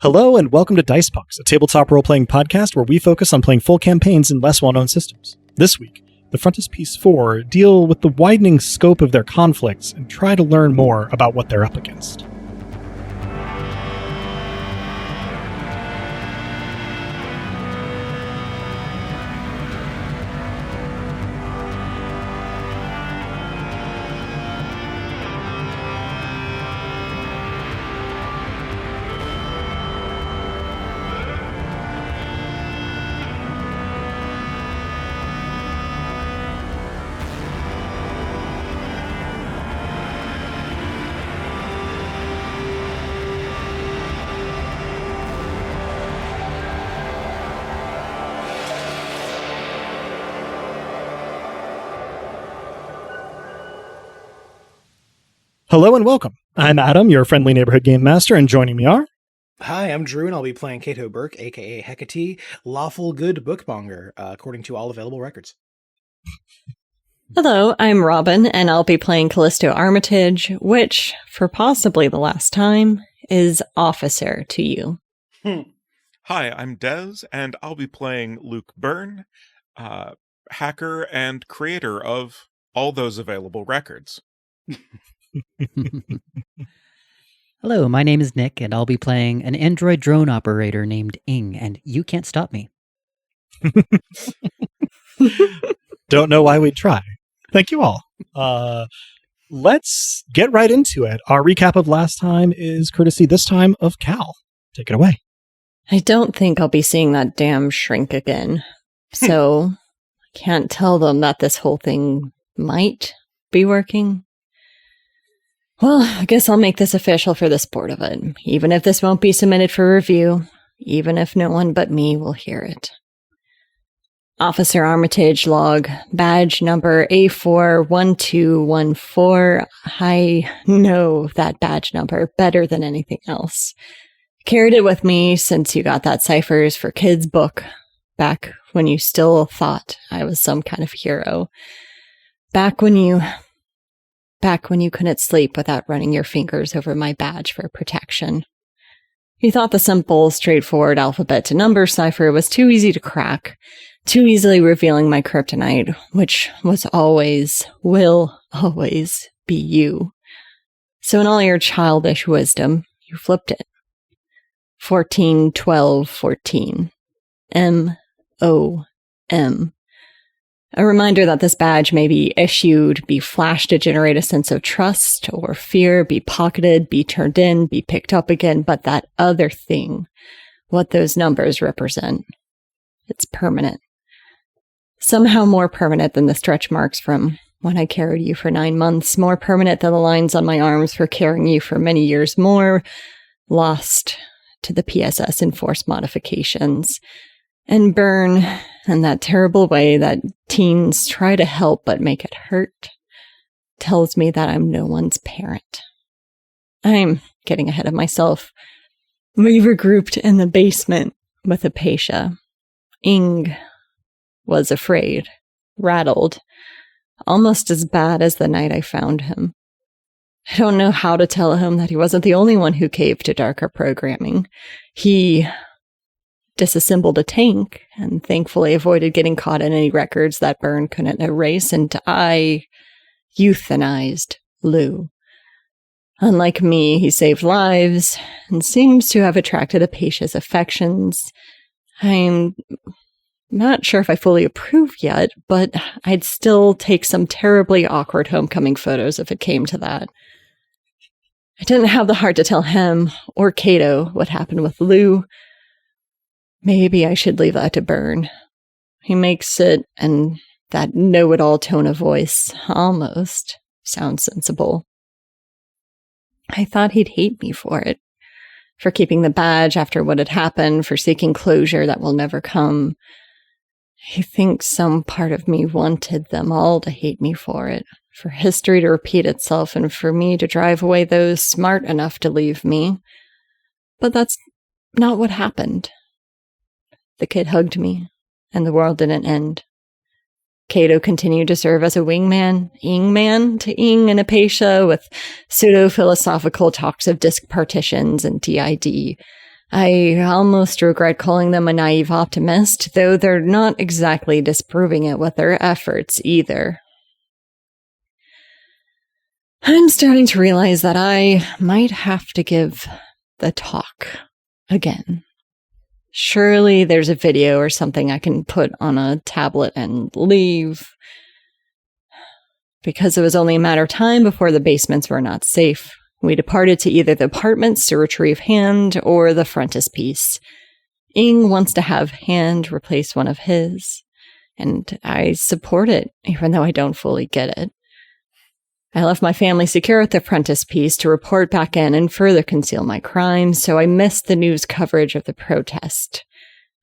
Hello and welcome to Dice Pucks, a tabletop role-playing podcast where we focus on playing full campaigns in less well-known systems. This week, the Frontispiece Four deal with the widening scope of their conflicts and try to learn more about what they're up against. Hello and welcome. I'm Adam, your friendly neighborhood game master, and joining me are... Hi, I'm Drew, and I'll be playing Cato Burke, aka Hecate, lawful good bookmonger, according to all available records. Hello, I'm Robin, and I'll be playing Callisto Armitage, which, for possibly the last time, is officer to you. Hi, I'm Dez, and I'll be playing Luke Byrne, hacker and creator of all those available records. Hello, my name is Nick, and I'll be playing an android drone operator named Ing, and you can't stop me. Don't know why we'd try. Thank you all. Let's get right into it. Our recap of last time is courtesy this time of Cal. Take it away. I don't think I'll be seeing that damn shrink again, so I can't tell them that this whole thing might be working. Well, I guess I'll make this official for the sport of it, even if this won't be submitted for review, even if no one but me will hear it. Officer Armitage log, badge number A41214. I know that badge number better than anything else. Carried it with me since you got that Ciphers for Kids book, back when you still thought I was some kind of hero. Back when you couldn't sleep without running your fingers over my badge for protection. You thought the simple, straightforward alphabet to number cipher was too easy to crack, too easily revealing my kryptonite, which will always be you. So in all your childish wisdom, you flipped it. 14, 12, 14. M-O-M. A reminder that this badge may be issued, be flashed to generate a sense of trust or fear, be pocketed, be turned in, be picked up again, but that other thing, what those numbers represent, it's permanent. Somehow more permanent than the stretch marks from when I carried you for 9 months, more permanent than the lines on my arms for carrying you for many years more, lost to the PSS enforced modifications. And burn in that terrible way that teens try to help but make it hurt, tells me that I'm no one's parent. I'm getting ahead of myself. We regrouped in the basement with Apatia. Ing was afraid, rattled, almost as bad as the night I found him. I don't know how to tell him that he wasn't the only one who caved to darker programming. He disassembled a tank and thankfully avoided getting caught in any records that Byrne couldn't erase, and I euthanized Lou. Unlike me, he saved lives and seems to have attracted Apatia's affections. I'm not sure if I fully approve yet, but I'd still take some terribly awkward homecoming photos if it came to that. I didn't have the heart to tell him or Cato what happened with Lou. Maybe I should leave that to Byrne. He makes it, and that know-it-all tone of voice, almost sounds sensible. I thought he'd hate me for it, for keeping the badge after what had happened, for seeking closure that will never come. I think some part of me wanted them all to hate me for it, for history to repeat itself, and for me to drive away those smart enough to leave me. But that's not what happened. The kid hugged me, and the world didn't end. Cato continued to serve as a wingman, Ing-man to Ing and Apatia, with pseudo-philosophical talks of disk partitions and DID. I almost regret calling them a naive optimist, though they're not exactly disproving it with their efforts either. I'm starting to realize that I might have to give the talk again. Surely there's a video or something I can put on a tablet and leave. Because it was only a matter of time before the basements were not safe, we departed to either the apartments to retrieve Hand or the frontispiece. Ing wants to have Hand replace one of his, and I support it, even though I don't fully get it. I left my family secure at the frontispiece to report back in and further conceal my crimes, so I missed the news coverage of the protest.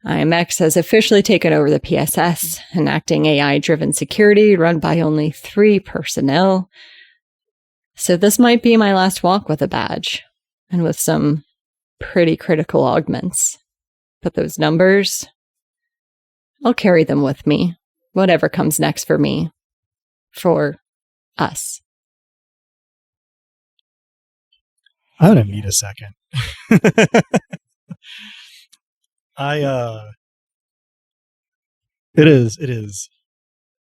IMX has officially taken over the PSS, enacting AI-driven security run by only 3 personnel. So this might be my last walk with a badge, and with some pretty critical augments. But those numbers, I'll carry them with me, whatever comes next for me. For us. I'm gonna need a second. It is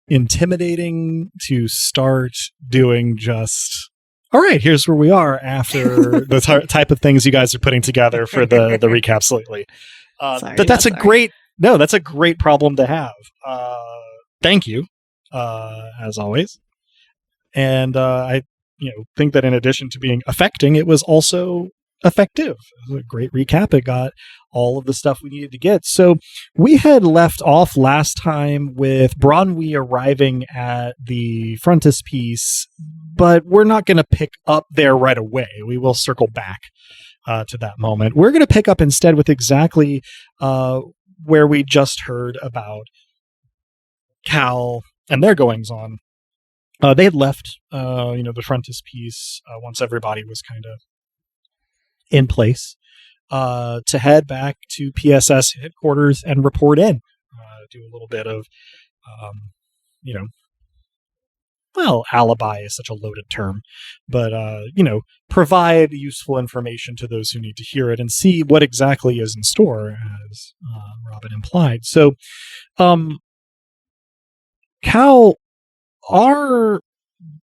intimidating to start doing just, all right, here's where we are after the type of things you guys are putting together for the recaps lately. That's a great problem to have. Thank you, as always. And I think that in addition to being affecting, it was also effective. It was a great recap. It got all of the stuff we needed to get. So we had left off last time with Bronwyn arriving at the frontispiece, but we're not going to pick up there right away. We will circle back to that moment. We're going to pick up instead with exactly where we just heard about Cal and their goings on. They had left, the frontispiece once everybody was kind of in place to head back to PSS headquarters and report in. Do a little bit of, alibi is such a loaded term, but, provide useful information to those who need to hear it and see what exactly is in store, as Robin implied. So, Cal, are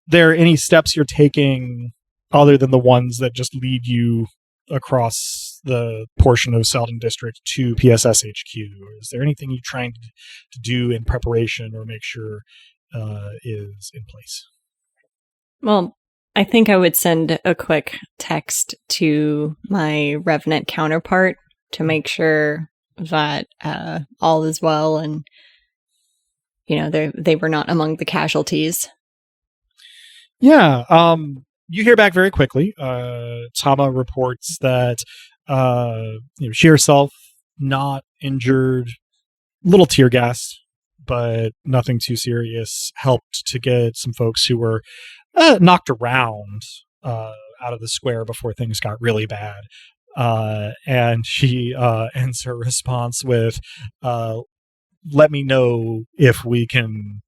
there any steps you're taking other than the ones that just lead you across the portion of Selden District to PSS HQ? Is there anything you're trying to do in preparation or make sure is in place? Well, I think I would send a quick text to my Revenant counterpart to make sure that all is well and they were not among the casualties. Yeah, you hear back very quickly. Tama reports that she herself not injured, little tear gassed, but nothing too serious. Helped to get some folks who were knocked around out of the square before things got really bad. And she ends her response with, let me know if we can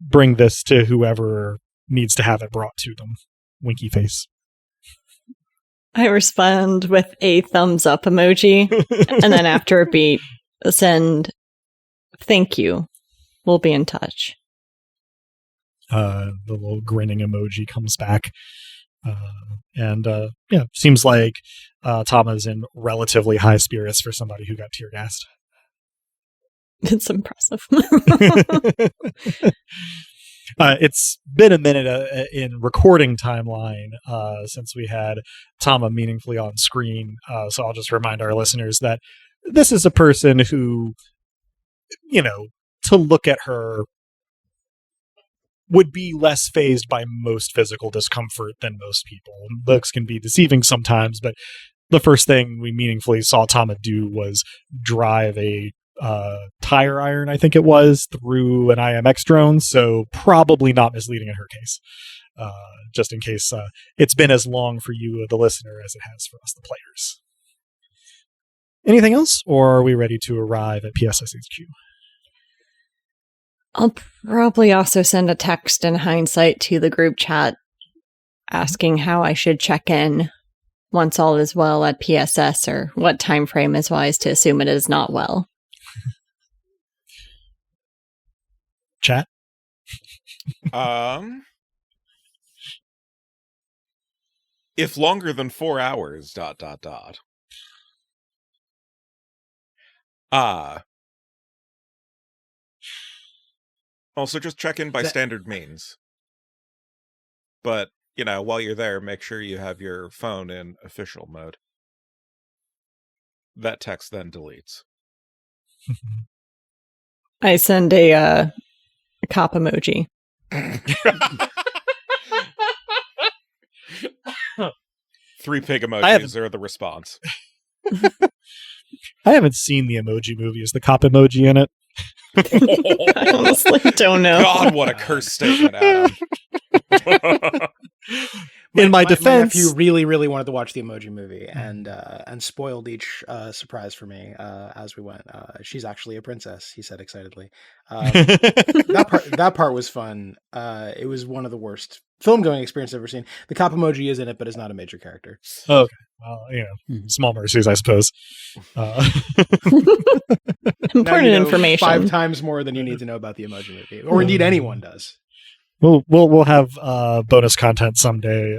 bring this to whoever needs to have it brought to them. Winky face. I respond with a thumbs up emoji, and then after a beat, send thank you. We'll be in touch. The little grinning emoji comes back. Seems like Tama's in relatively high spirits for somebody who got tear gassed. It's impressive. It's been a minute in recording timeline since we had Tama meaningfully on screen. So I'll just remind our listeners that this is a person who, to look at her would be less fazed by most physical discomfort than most people. Looks can be deceiving sometimes, but the first thing we meaningfully saw Tama do was drive a tire iron, I think it was, through an IMX drone, so probably not misleading in her case. Just in case it's been as long for you, the listener, as it has for us, the players. Anything else, or are we ready to arrive at PSS HQ? I'll probably also send a text in hindsight to the group chat asking how I should check in once all is well at PSS, or what time frame is wise to assume it is not well? Chat? If longer than 4 hours, ... Also, just check in by standard means. But, while you're there, make sure you have your phone in official mode. That text then deletes. I send a cop emoji. 3 pig emojis are the response. I haven't seen the Emoji Movie. Is the cop emoji in it? I honestly don't know. God, what a cursed statement, Adam. In my defense, my nephew really, really wanted to watch the Emoji Movie and spoiled each surprise for me as we went. She's actually a princess, he said excitedly. That part was fun. It was one of the worst film going experiences I've ever seen. The cop emoji is in it, but is not a major character. Okay. Well, small mercies, I suppose. Important information. 5 times more than you need to know about the Emoji Movie, or indeed anyone does. We'll have bonus content someday.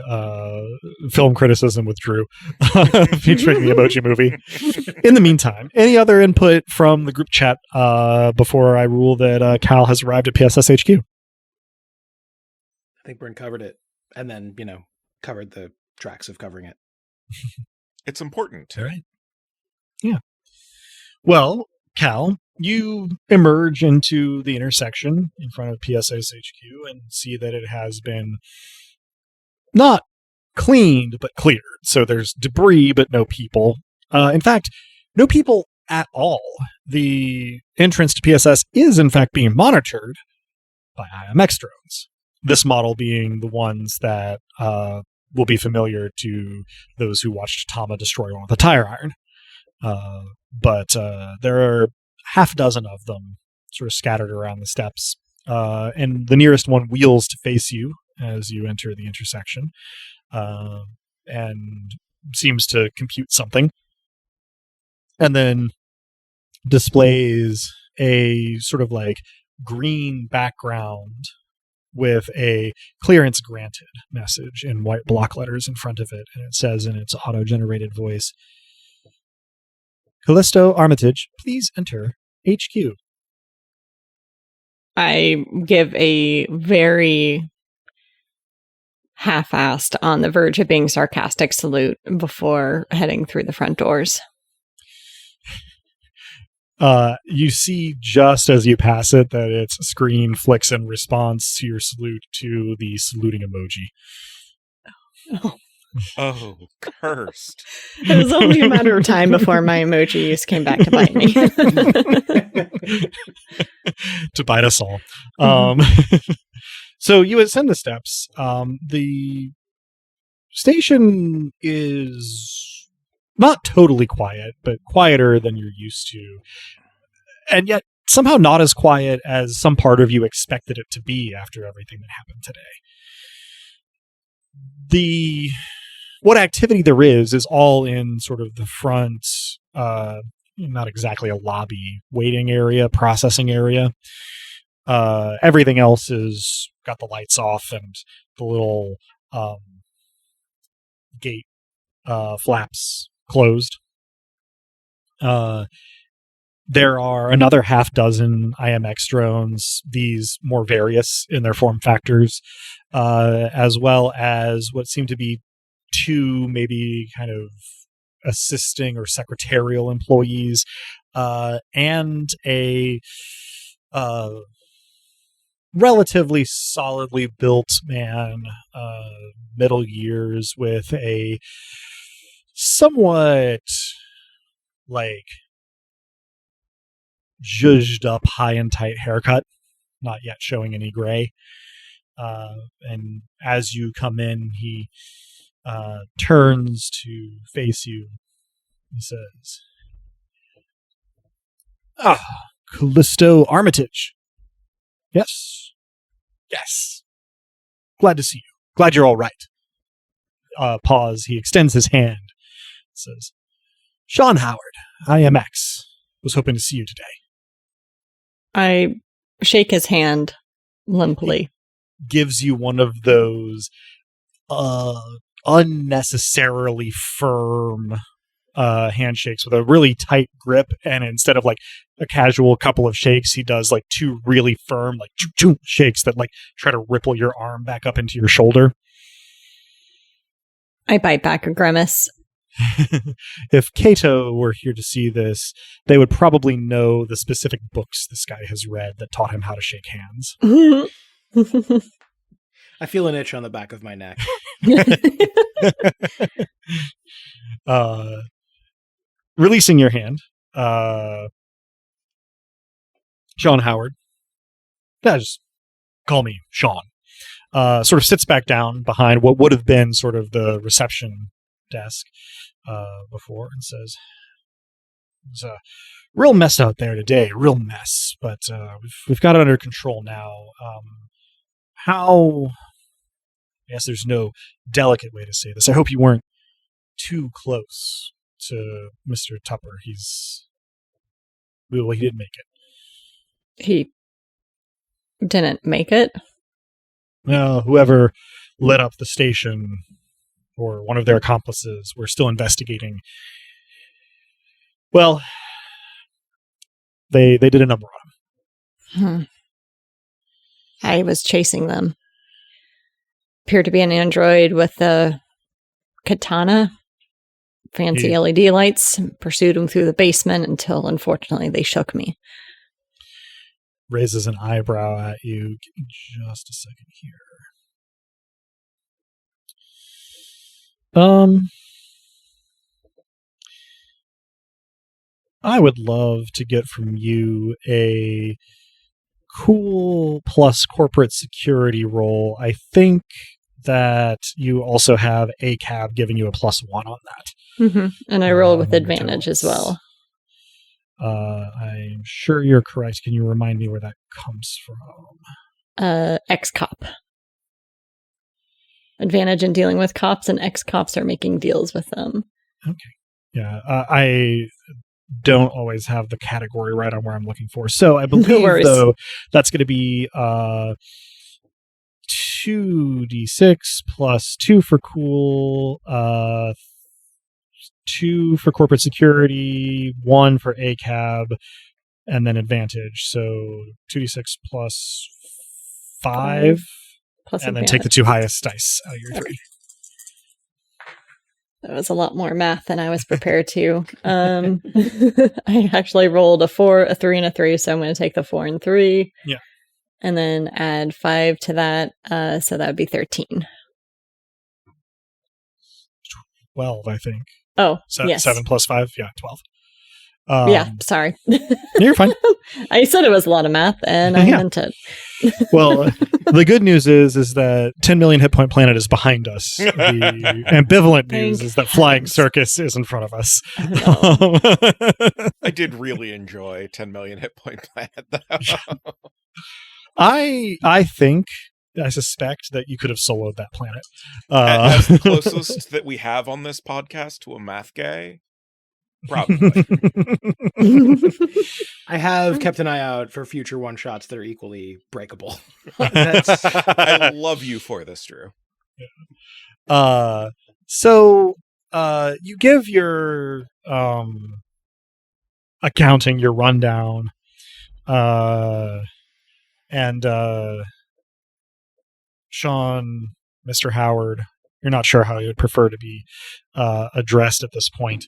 Film criticism with Drew, featuring the Emoji Movie. In the meantime, any other input from the group chat before I rule that Cal has arrived at PSS HQ? I think Bryn covered it, and then covered the tracks of covering it. It's important. All right. Yeah. Well, Cal, you emerge into the intersection in front of PSS HQ and see that it has been not cleaned, but cleared. So there's debris, but no people. In fact, no people at all. The entrance to PSS is, in fact, being monitored by IMX drones. This model being the ones that will be familiar to those who watched Tama destroy one with a tire iron. But there are half a dozen of them sort of scattered around the steps. And the nearest one wheels to face you as you enter the intersection and seems to compute something. And then displays a sort of like green background with a clearance granted message in white block letters in front of it. And it says in its auto-generated voice, Callisto Armitage, please enter HQ. I give a very half-assed, on the verge of being sarcastic salute before heading through the front doors. You see just as you pass it that its screen flicks in response to your salute to the saluting emoji. Oh, cursed. It was only a matter of time before my emoji use came back to bite me. To bite us all. So you ascend the steps. The station is not totally quiet, but quieter than you're used to. And yet somehow not as quiet as some part of you expected it to be after everything that happened today. What activity there is all in sort of the front, not exactly a lobby, waiting area, processing area. Everything else is got the lights off and the little gate flaps closed. There are another half dozen IMX drones, these more various in their form factors, as well as what seem to be 2 maybe kind of assisting or secretarial employees, and a relatively solidly built man, middle years, with a somewhat like zhuzhed up high and tight haircut, not yet showing any gray. And as you come in, he turns to face you. He says, Callisto Armitage. Yes. Glad to see you. Glad you're all right. pause, he extends his hand. Says, Sean Howard, I am X. Was hoping to see you today. I shake his hand limply. Gives you one of those unnecessarily firm handshakes with a really tight grip, and instead of like a casual couple of shakes, he does like two really firm like choo-choo shakes that like try to ripple your arm back up into your shoulder. I bite back a grimace. If Cato were here to see this, they would probably know the specific books this guy has read that taught him how to shake hands. I feel an itch on the back of my neck. Releasing your hand, Sean Howard, just call me Sean, sort of sits back down behind what would have been sort of the reception desk before and says, "It's a real mess out there today, real mess, but we've got it under control now. How? I guess there's no delicate way to say this. I hope you weren't too close to Mr. Tupper. He didn't make it. He didn't make it? No, whoever lit up the station or one of their accomplices were still investigating. Well, they did a number on him. I was chasing them. Appeared to be an android with a katana, fancy LED lights. Pursued him through the basement until, unfortunately, they shook me. Raises an eyebrow at you. Give me just a second here. I would love to get from you a cool plus corporate security role. I think that you also have a cab giving you a +1 on that. Mm-hmm. And I roll with advantage as well. I'm sure you're correct. Can you remind me where that comes from? Ex-cop. Advantage in dealing with cops, and ex-cops are making deals with them. Okay. Yeah, I don't always have the category right on where I'm looking for. So I believe, though, that's going to be 2d6 plus 2 for cool, 2 for corporate security, 1 for ACAB, and then advantage. So 2d6 plus 5, plus and advantage. then take the 2 highest dice out of your 3. That was a lot more math than I was prepared to. I actually rolled a 4, a 3, and a 3, so I'm going to take the 4 and 3. Yeah. And then add 5 to that, so that would be 13. 12, I think. Oh, yes. 7 plus 5, yeah, 12. Yeah, sorry. You're fine. I said it was a lot of math, and I meant it. Well, the good news is that 10 million hit point planet is behind us. The ambivalent news is that flying circus is in front of us. I did really enjoy 10 million hit point planet, though. I think, I suspect that you could have soloed that planet. As the closest that we have on this podcast to a math gay. Probably. I have kept an eye out for future one-shots that are equally breakable. I love you for this, Drew. Yeah. So you give your accounting, your rundown, and Sean, Mr. Howard, you're not sure how you would prefer to be addressed at this point.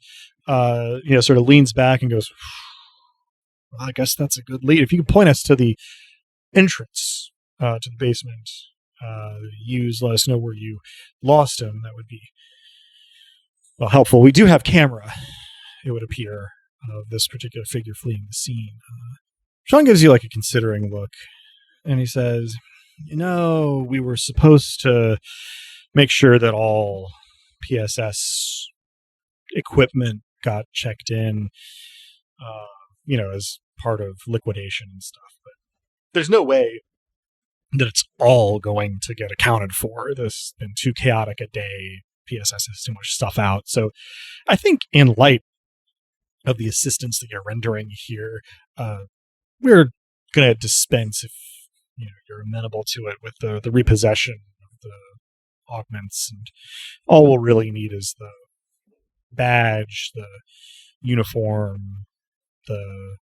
Sort of leans back and goes, well, I guess that's a good lead. If you could point us to the entrance to the basement, let us know where you lost him. That would be, well, helpful. We do have camera, it would appear, of this particular figure fleeing the scene. Sean gives you like a considering look, and he says, we were supposed to make sure that all PSS equipment got checked in, as part of liquidation and stuff. But there's no way that it's all going to get accounted for. This has been too chaotic a day PSS has too much stuff out. So I think in light of the assistance that you're rendering here, we're going to dispense, if you're amenable to it, with the repossession of the augments, and all we'll really need is the badge, the uniform, the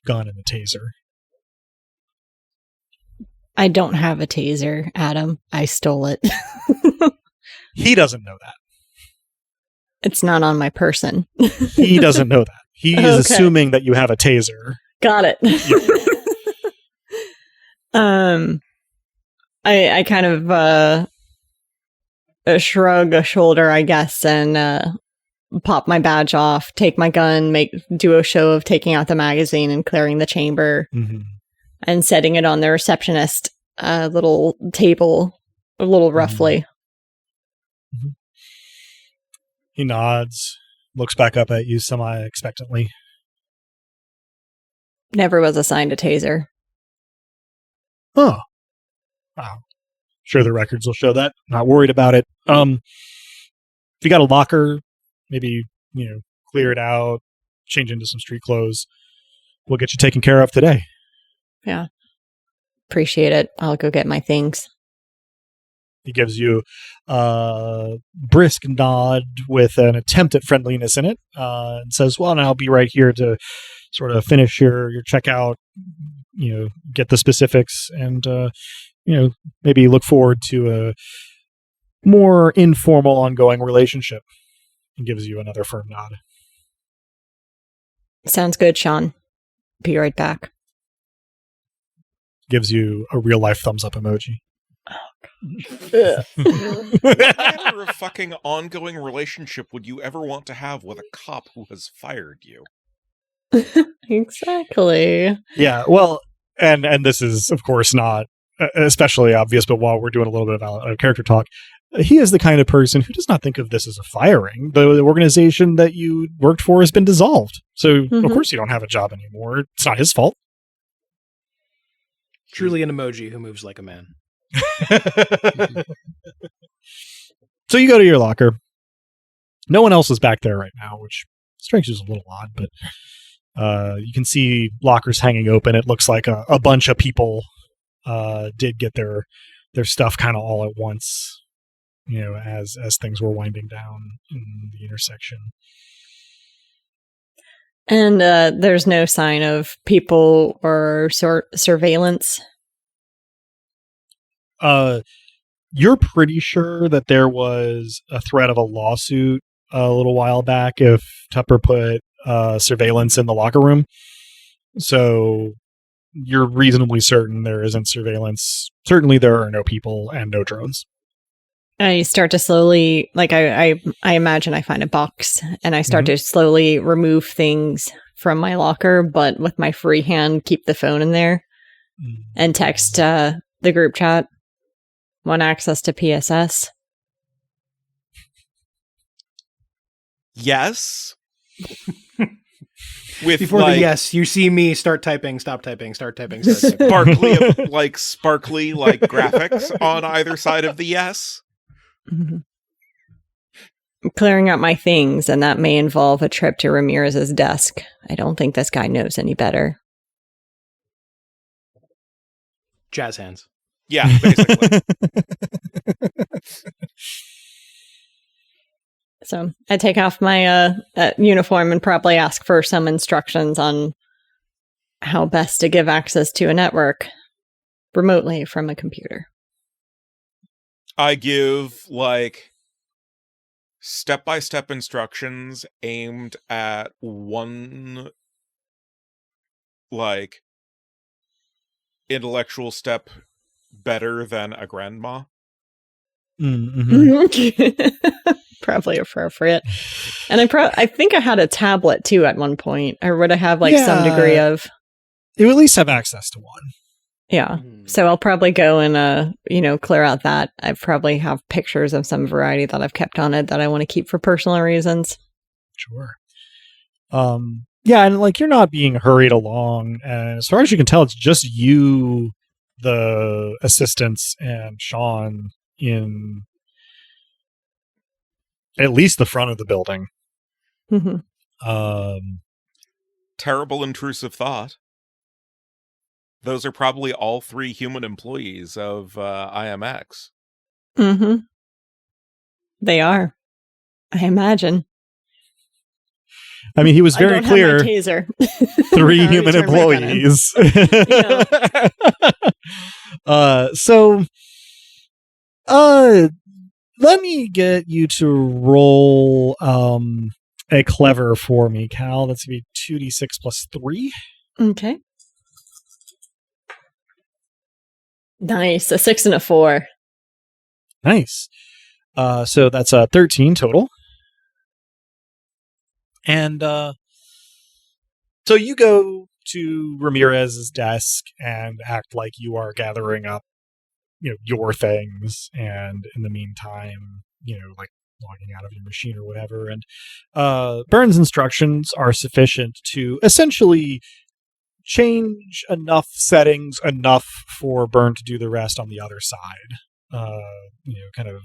gun, and the taser. I don't have a taser, Adam. I stole it. He doesn't know that. It's not on my person. He doesn't know that. He is assuming that you have a taser. Got it. Yeah. I kind of shrug a shoulder, I guess, and pop my badge off, take my gun, do a show of taking out the magazine and clearing the chamber, and setting it on the receptionist little table, a little roughly. Mm-hmm. He nods, looks back up at you semi-expectantly. Never was assigned a taser. Oh. Wow. Sure, the records will show that. Not worried about it. If you got a locker, maybe, clear it out, change into some street clothes. We'll get you taken care of today. Yeah. Appreciate it. I'll go get my things. He gives you a brisk nod with an attempt at friendliness in it, and says, well, and I'll be right here to sort of finish your checkout, get the specifics, and, maybe look forward to a more informal ongoing relationship. He gives you another firm nod. Sounds good, Sean. Be right back. Gives you a real life thumbs up emoji. What manner of fucking ongoing relationship would you ever want to have with a cop who has fired you? Exactly. Yeah, well, and this is, of course, not especially obvious, but while we're doing a little bit of character talk, he is the kind of person who does not think of this as a firing. The organization that you worked for has been dissolved. So, of course, you don't have a job anymore. It's not his fault. Truly an emoji who moves like a man. So you go to your locker. No one else is back there right now, which strikes you as a little odd, but you can see lockers hanging open. It looks like a bunch of people did get their stuff kind of all at once, as things were winding down in the intersection. And there's no sign of people or surveillance? You're pretty sure that there was a threat of a lawsuit a little while back if Tupper put surveillance in the locker room. So you're reasonably certain there isn't surveillance. Certainly there are no people and no drones. I start to slowly, I imagine I find a box and I start to slowly remove things from my locker, but with my free hand, keep the phone in there and text the group chat. Want access to PSS? Yes. With Before the yes, you see me start typing, stop typing, start typing, start typing. sparkly graphics on either side of the yes. I'm clearing out my things, and that may involve a trip to Ramirez's desk. I don't think this guy knows any better. Jazz hands. Yeah, basically. So I take off my uniform and probably ask for some instructions on how best to give access to a network remotely from a computer. I give, step-by-step instructions aimed at one, intellectual step better than a grandma. Probably appropriate. And I think I had a tablet too at one point. Or would I have some degree of... You at least have access to one. Yeah. So I'll probably go and, clear out that. I probably have pictures of some variety that I've kept on it that I want to keep for personal reasons. Sure. Yeah, and you're not being hurried along. And as far as you can tell, it's just you, the assistants, and Sean in at least the front of the building. Mhm. Terrible intrusive thought. Those are probably all 3 human employees of IMX. Mhm. They are. I imagine. I mean, he was I very don't clear. have my taser. 3 I already human turned my gun in. employees. Yeah. So, let me get you to roll a clever for me, Cal. That's going to be 2d6 plus 3. Okay. Nice. A 6 and a 4. Nice. So that's 13 total. And so you go to Ramirez's desk and act like you are gathering up, your things, and in the meantime, like logging out of your machine or whatever. And Burns' instructions are sufficient to essentially change enough settings enough for Burn to do the rest on the other side. Kind of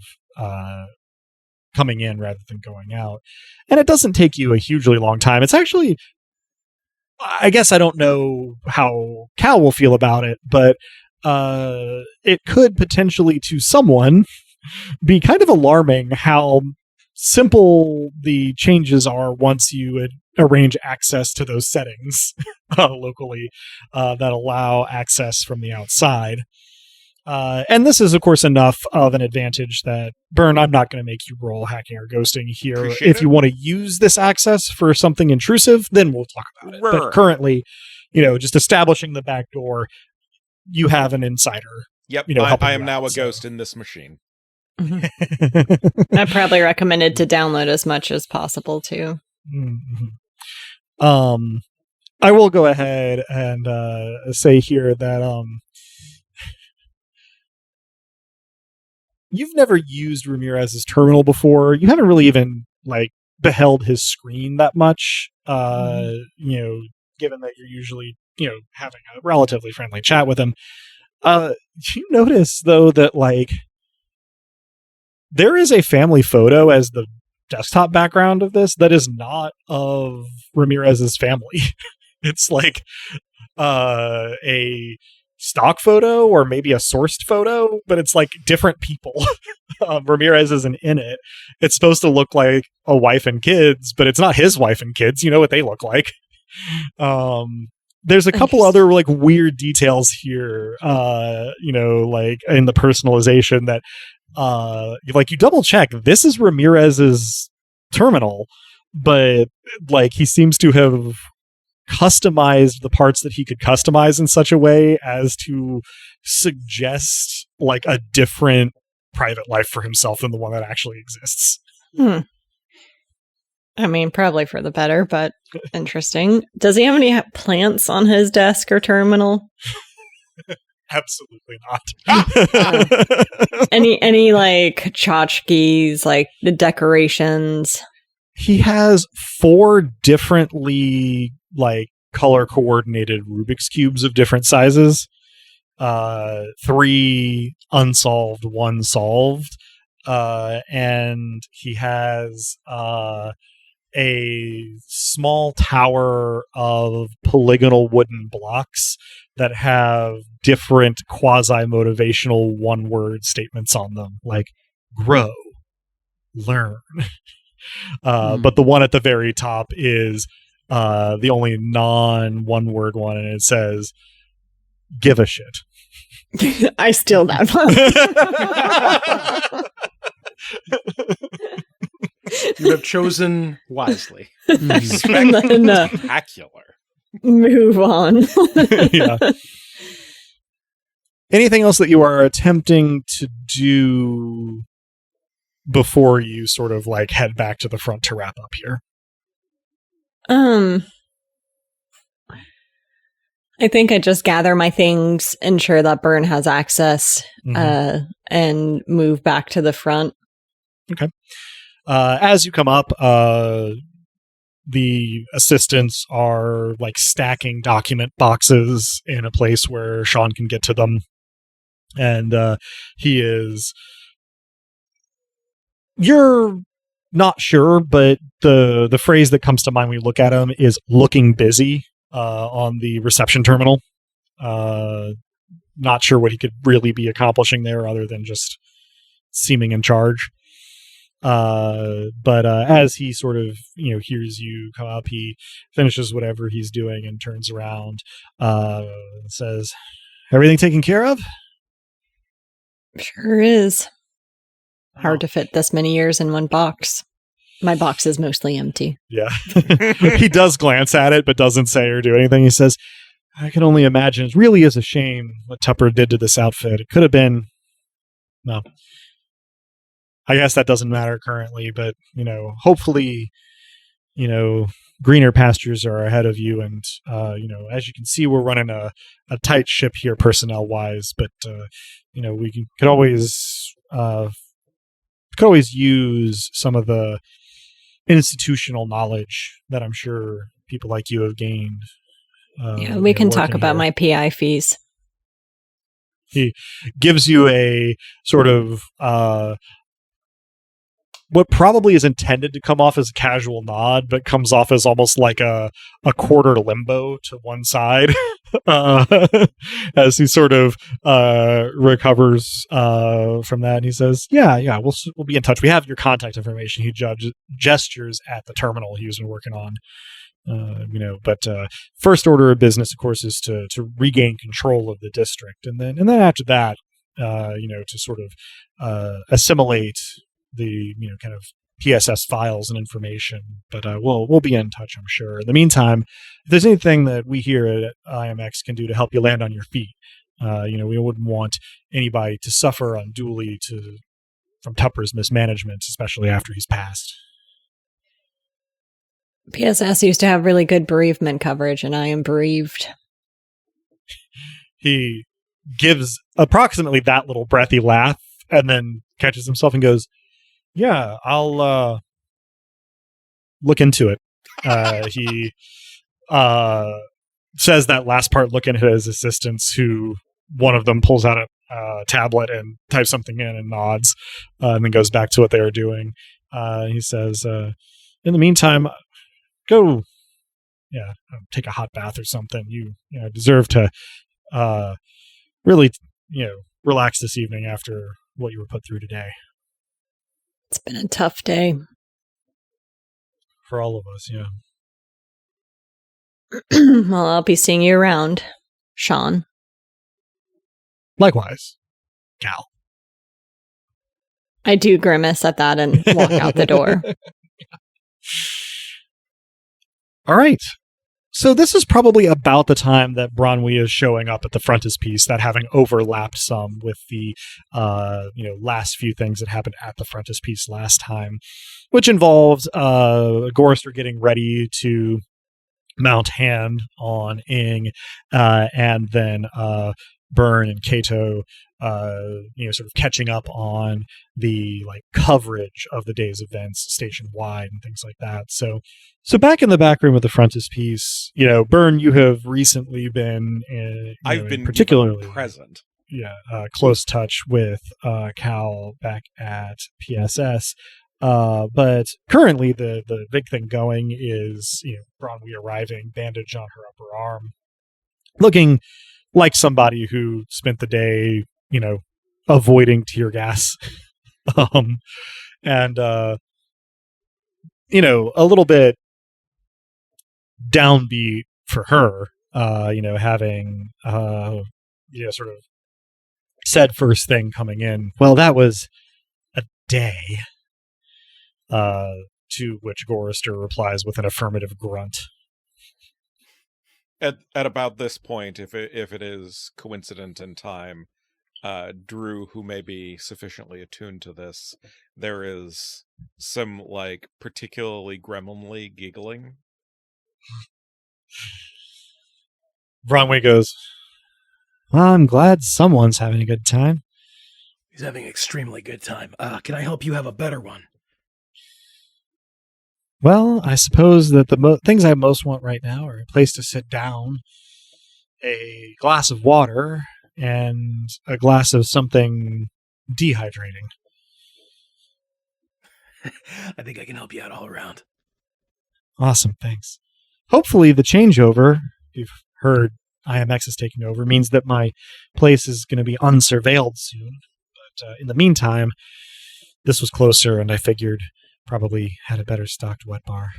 coming in rather than going out. And it doesn't take you a hugely long time. It's actually, I guess I don't know how Cal will feel about it, but it could potentially to someone be kind of alarming how simple the changes are once you arrange access to those settings locally that allow access from the outside. And this is, of course, enough of an advantage that, Burn, I'm not going to make you roll hacking or ghosting here. Appreciate if you want to use this access for something intrusive, then we'll talk about it. But currently, just establishing the back door, you have an insider. Yep, helping I you am now out, a ghost in this machine. I probably recommended to download as much as possible, too. Mm-hmm. I will go ahead and say here that you've never used Ramirez's terminal before. You haven't really even beheld his screen that much. Given that you're usually having a relatively friendly chat with him. You notice though that there is a family photo as the desktop background of this that is not of Ramirez's family. It's a stock photo or maybe a sourced photo, but it's different people. Ramirez isn't in it. It's supposed to look like a wife and kids, but it's not his wife and kids. You know what they look like. There's a couple other weird details here, in the personalization that you double check. This is Ramirez's terminal, but he seems to have customized the parts that he could customize in such a way as to suggest a different private life for himself than the one that actually exists. I mean, probably for the better, but interesting. Does he have any plants on his desk or terminal? Absolutely not. Any tchotchkes, the decorations? He has 4 differently color coordinated Rubik's cubes of different sizes. 3 unsolved, 1 solved. And he has a small tower of polygonal wooden blocks that have different quasi-motivational one-word statements on them, like grow, learn. But the one at the very top is the only non-one-word one, and it says, give a shit. I steal that one. You have chosen wisely. Spectacular. Move on. Yeah. Anything else that you are attempting to do before you sort of head back to the front to wrap up here? I think I just gather my things, ensure that Burn has access, and move back to the front. Okay. As you come up, the assistants are stacking document boxes in a place where Sean can get to them. And you're not sure, but the phrase that comes to mind when we look at him is looking busy on the reception terminal. Not sure what he could really be accomplishing there other than just seeming in charge. But as he sort of, hears you come up, he finishes whatever he's doing and turns around, and says, "Everything taken care of?" Sure is. Hard to fit this many years in one box. My box is mostly empty. Yeah. He does glance at it, but doesn't say or do anything. He says, "I can only imagine. It really is a shame what Tupper did to this outfit. It could have been... No. I guess that doesn't matter currently, but, hopefully, greener pastures are ahead of you. And, as you can see, we're running a tight ship here personnel-wise, but, we could always use some of the institutional knowledge that I'm sure people like you have gained. We can talk about here. my PI fees. He gives you a sort of what probably is intended to come off as a casual nod, but comes off as almost like a quarter limbo to one side as he sort of recovers from that. And he says, yeah, we'll be in touch. We have your contact information. He gestures at the terminal he was working on. But first order of business, of course, is to regain control of the district, and then after that, to sort of assimilate the kind of PSS files and information. But we'll be in touch, I'm sure. In the meantime, if there's anything that we here at IMX can do to help you land on your feet, we wouldn't want anybody to suffer unduly from Tupper's mismanagement, especially after he's passed. PSS used to have really good bereavement coverage, and I am bereaved. He gives approximately that little breathy laugh and then catches himself and goes, "Yeah, I'll look into it." He says that last part, looking at his assistants, who one of them pulls out a tablet and types something in and nods, and then goes back to what they are doing. He says, "In the meantime, go, take a hot bath or something. You deserve to really, relax this evening after what you were put through today." It's been a tough day. For all of us, yeah. Well, I'll be seeing you around, Sean. Likewise, Cal. I do grimace at that and walk out the door. All right. So this is probably about the time that Bronwyn is showing up at the Frontispiece, that having overlapped some with the last few things that happened at the Frontispiece last time, which involved Gorrister getting ready to mount hand on Ing, and then Byrne and Cato sort of catching up on the coverage of the day's events station-wide and things like that. So back in the back room of the Frontispiece, Byrne, you have recently been I've been particularly present. Close touch with Cal back at PSS. But currently the big thing going is, Bronwyn arriving, bandage on her upper arm, looking like somebody who spent the day, avoiding tear gas. And a little bit downbeat for her, having, sort of said first thing coming in, "Well, that was a day." To which Gorrister replies with an affirmative grunt. At about this point, if it is coincident in time, Drew, who may be sufficiently attuned to this, there is some particularly gremlinly giggling. Bronwyn goes, "Well, I'm glad someone's having a good time." He's having an extremely good time. Can I help you have a better one? Well, I suppose that the things I most want right now are a place to sit down, a glass of water, and a glass of something dehydrating. I think I can help you out all around. Awesome, thanks. Hopefully the changeover, you've heard IMX is taking over, means that my place is going to be unsurveilled soon. But in the meantime, this was closer, and I figured probably had a better stocked wet bar.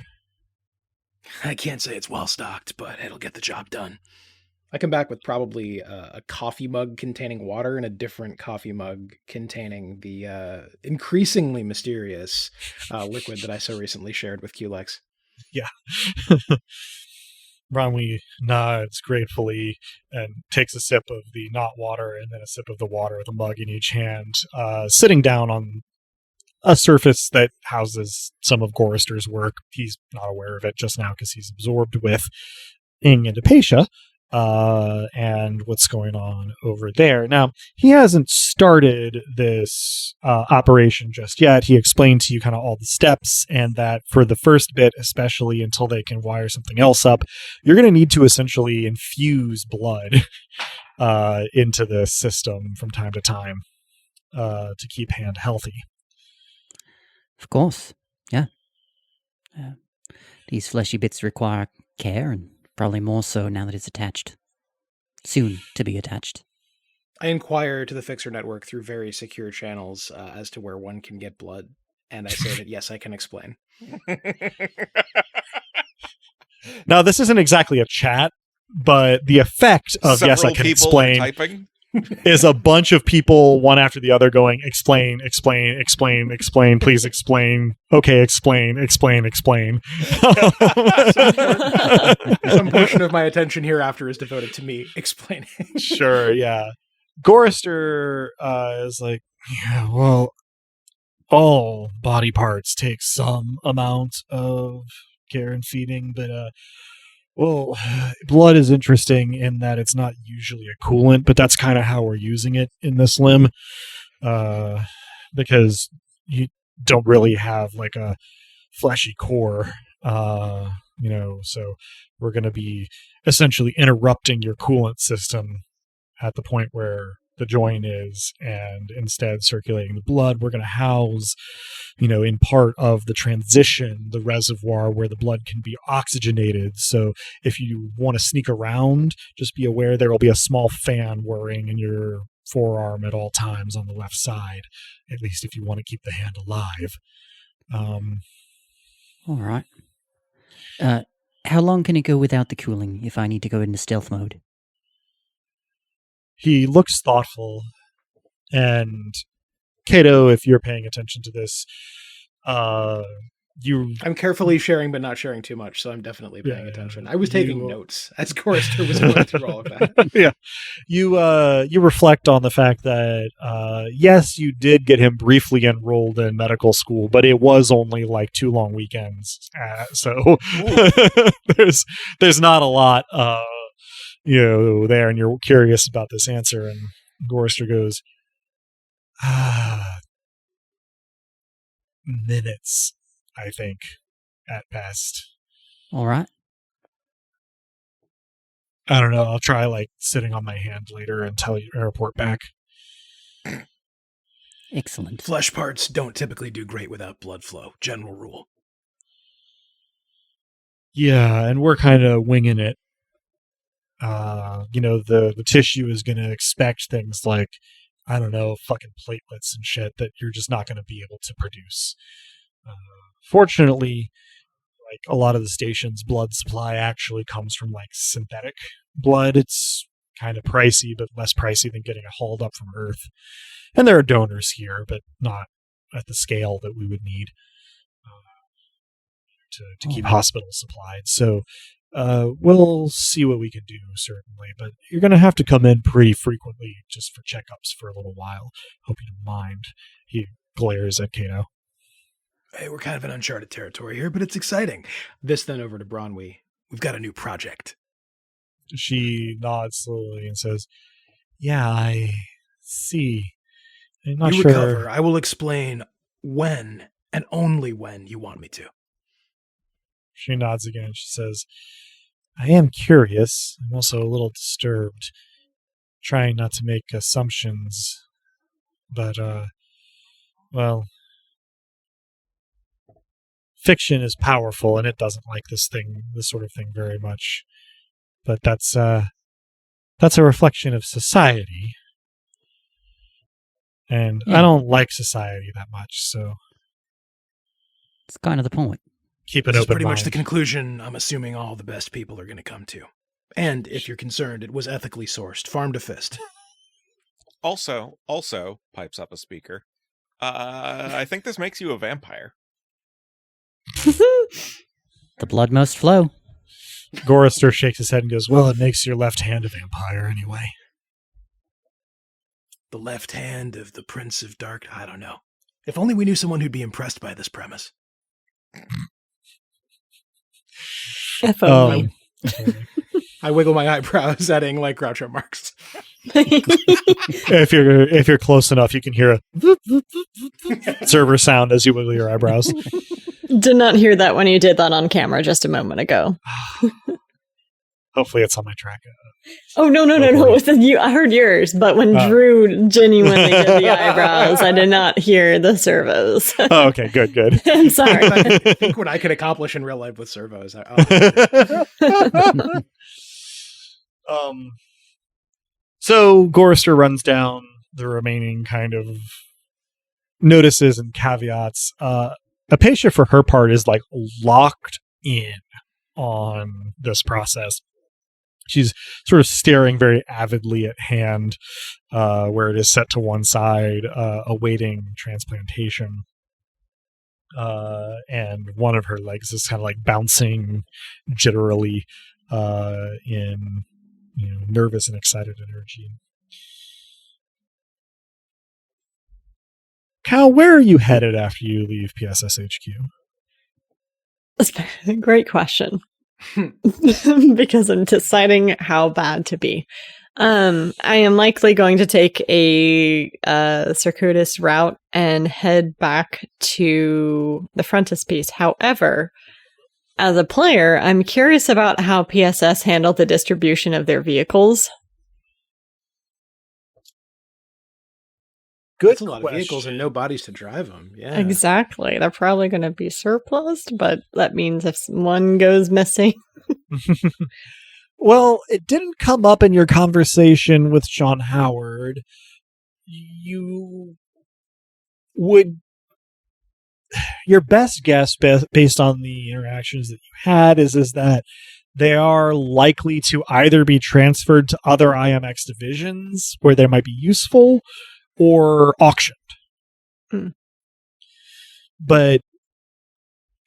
I can't say it's well stocked, but it'll get the job done. I come back with probably a coffee mug containing water and a different coffee mug containing the increasingly mysterious liquid that I so recently shared with QLex. Yeah. Bronwyn nods gratefully and takes a sip of the not water and then a sip of the water with a mug in each hand, sitting down on a surface that houses some of Gorister's work. He's not aware of it just now because he's absorbed with Ing and Apatia and what's going on over there. Now, he hasn't started this operation just yet. He explained to you kind of all the steps, and that for the first bit, especially until they can wire something else up, you're going to need to essentially infuse blood into the system from time to time to keep Hand healthy. Of course, yeah. These fleshy bits require care, and probably more so now that it's attached. Soon to be attached. I inquire to the Fixer Network through very secure channels as to where one can get blood, and I say that, yes, I can explain. Now, this isn't exactly a chat, but the effect of Several yes, I can people explain typing. is a bunch of people, one after the other, going, explain, explain, explain, explain, please explain, okay, explain, explain, explain. Some portion of my attention hereafter is devoted to me explaining. Sure, yeah. Gorister is like, yeah, well, all body parts take some amount of care and feeding, but well, blood is interesting in that it's not usually a coolant, but that's kind of how we're using it in this limb, because you don't really have like a fleshy core, so we're going to be essentially interrupting your coolant system at the point where the joint is, and instead circulating the blood. We're going to house, in part of the transition, the reservoir where the blood can be oxygenated. So if you want to sneak around, just be aware there will be a small fan whirring in your forearm at all times on the left side, at least if you want to keep the hand alive. All right. How long can it go without the cooling if I need to go into stealth mode? He looks thoughtful, and Kato, if you're paying attention to this, I'm carefully sharing, but not sharing too much, so I'm definitely paying attention. I was taking notes as Gorister was going through all of that. Yeah, you reflect on the fact that yes, you did get him briefly enrolled in medical school, but it was only like 2 long weekends, so there's not a lot. There, and you're curious about this answer, and Gorister goes, minutes, I think, at best. All right. I don't know. I'll try sitting on my hand later and tell you, report back. Excellent. Flesh parts don't typically do great without blood flow. General rule. Yeah, and we're kind of winging it. The tissue is going to expect things like, I don't know, fucking platelets and shit that you're just not going to be able to produce. Fortunately, a lot of the station's blood supply actually comes from synthetic blood. It's kind of pricey, but less pricey than getting it hauled up from Earth. And there are donors here, but not at the scale that we would need to keep hospitals supplied. So we'll see what we can do, certainly, but you're going to have to come in pretty frequently just for checkups for a little while. Hope you don't mind. He glares at Kato. Hey, we're kind of in uncharted territory here, but it's exciting. This then over to Bronwyn. We've got a new project. She nods slowly and says, yeah, I see. I'm not sure. Recover. I will explain when and only when you want me to. She nods again. She says, I am curious. I'm also a little disturbed. Trying not to make assumptions. But, fiction is powerful, and it doesn't like this sort of thing very much. But that's a reflection of society. And I don't like society that much, so It's kind of the point. keep an This is open pretty mind. much the conclusion I'm assuming all the best people are going to come to. And if you're concerned, it was ethically sourced, farm to fist. Also, pipes up a speaker. I think this makes you a vampire. The blood must flow. Gorister shakes his head and goes, well, it makes your left hand a vampire anyway. The left hand of the Prince of Dark. I don't know. If only we knew someone who'd be impressed by this premise. If only. I wiggle my eyebrows, adding like Groucho Marx. If you're close enough, you can hear a server sound as you wiggle your eyebrows. Did not hear that when you did that on camera just a moment ago. Hopefully it's on my track. Oh, no. I heard yours, but when Drew genuinely did the eyebrows, I did not hear the servos. Oh, okay, good. I'm sorry. I think what I could accomplish in real life with servos. So Gorister runs down the remaining kind of notices and caveats. Apatia, for her part, is like locked in on this process. She's sort of staring very avidly at hand, where it is set to one side, awaiting transplantation. And one of her legs is kind of like bouncing jitterily in nervous and excited energy. Cal, where are you headed after you leave PSS HQ? That's a great question. Because I'm deciding how bad to be. I am likely going to take a circuitous route and head back to the frontispiece. However, as a player, I'm curious about how PSS handled the distribution of their vehicles. Good That's a lot of vehicles and no bodies to drive them. Yeah, Exactly. They're probably going to be surplus, but that means if one goes missing. Well, it didn't come up in your conversation with Sean Howard. Your best guess, based on the interactions that you had, is that they are likely to either be transferred to other IMX divisions where they might be useful, or auctioned. But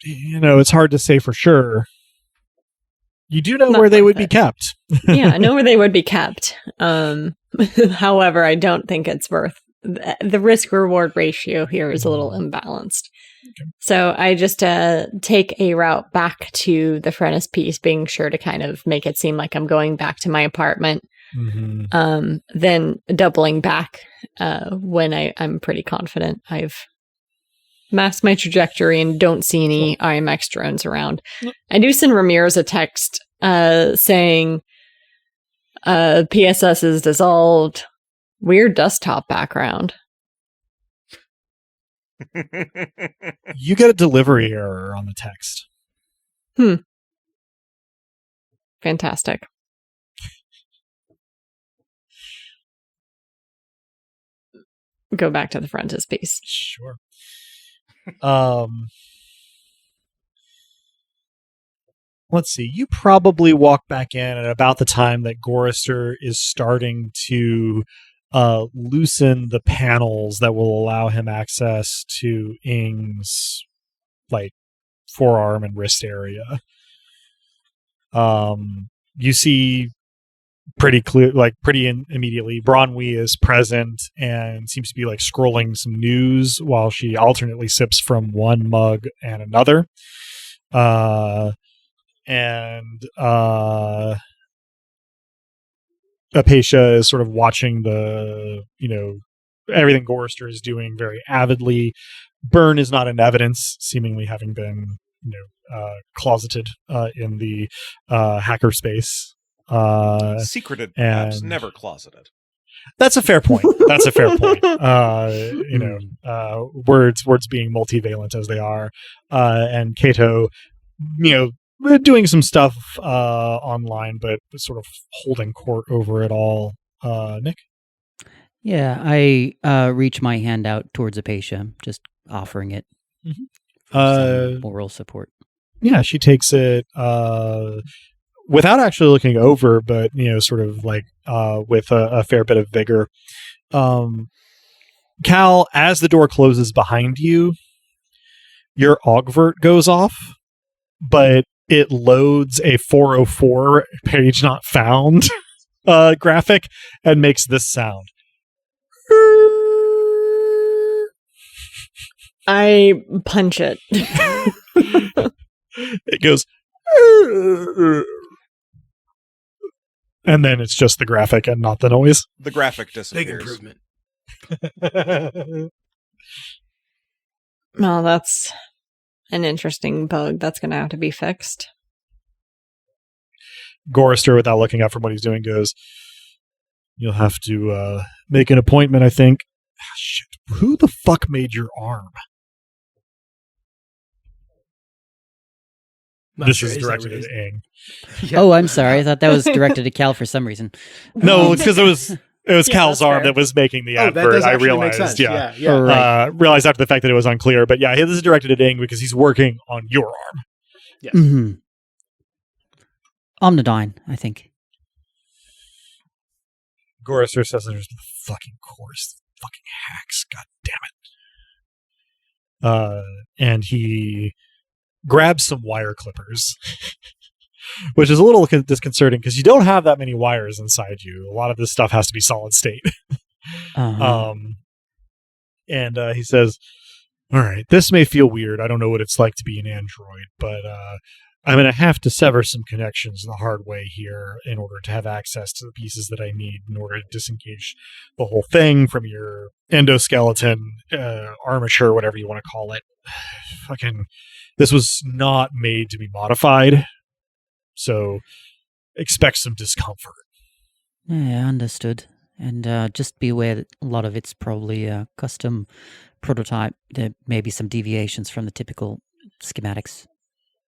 it's hard to say for sure. You do know where they would be kept. Yeah, I know where they would be kept. However, I don't think it's worth the risk-reward ratio here is a little imbalanced. Okay. So I just take a route back to the frontispiece, being sure to kind of make it seem like I'm going back to my apartment. Mm-hmm. Then doubling back when I'm pretty confident I've masked my trajectory and don't see any IMX drones around. I do send Ramirez a text saying PSS is dissolved. Weird desktop background. You get a delivery error on the text. Fantastic. Go back to the frontispiece. Sure. Let's see. You probably walk back in at about the time that Gorister is starting to loosen the panels that will allow him access to Ing's forearm and wrist area. You see pretty clear, immediately, Bronwyn is present and seems to be scrolling some news while she alternately sips from one mug and another. Apatia is sort of watching everything Gorister is doing very avidly. Byrne is not in evidence, seemingly having been, closeted in the hacker space. Secreted, perhaps, never closeted. That's a fair point. That's a fair point. Words being multivalent as they are, and Cato, doing some stuff online, but sort of holding court over it all. Nick? Yeah, I reach my hand out towards Apatia, just offering it for some moral support. Yeah, she takes it without actually looking over, but sort of like with a fair bit of vigor. Cal, as the door closes behind you, your Augment goes off, but it loads a 404 page not found graphic and makes this sound. I punch it. It goes, and then it's just the graphic and not the noise. The graphic disappears. Big improvement. Well, that's an interesting bug. That's going to have to be fixed. Gorrister, without looking up from what he's doing, goes, "You'll have to make an appointment, I think." Shit. Who the fuck made your arm? This is directed at Aang. Yeah. Oh, I'm sorry. I thought that was directed to Cal for some reason. No, it's because it was Cal's arm that was making the that advert. does I actually realized. make sense. Yeah. Yeah. Right. Realized after the fact that it was unclear, but yeah, this is directed at Aang because he's working on your arm. Yes. Mm-hmm. Omnidyne, I think. Gorrister says there's the fucking course. Fucking hacks. God damn it. And he grabs some wire clippers, which is a little disconcerting because you don't have that many wires inside you. A lot of this stuff has to be solid state. Uh-huh. And he says, "All right, this may feel weird. I don't know what it's like to be an android, but I'm going to have to sever some connections the hard way here in order to have access to the pieces that I need in order to disengage the whole thing from your endoskeleton, armature, whatever you want to call it. Fucking, this was not made to be modified, so expect some discomfort." Yeah, understood. And just be aware that a lot of it's probably a custom prototype. There may be some deviations from the typical schematics.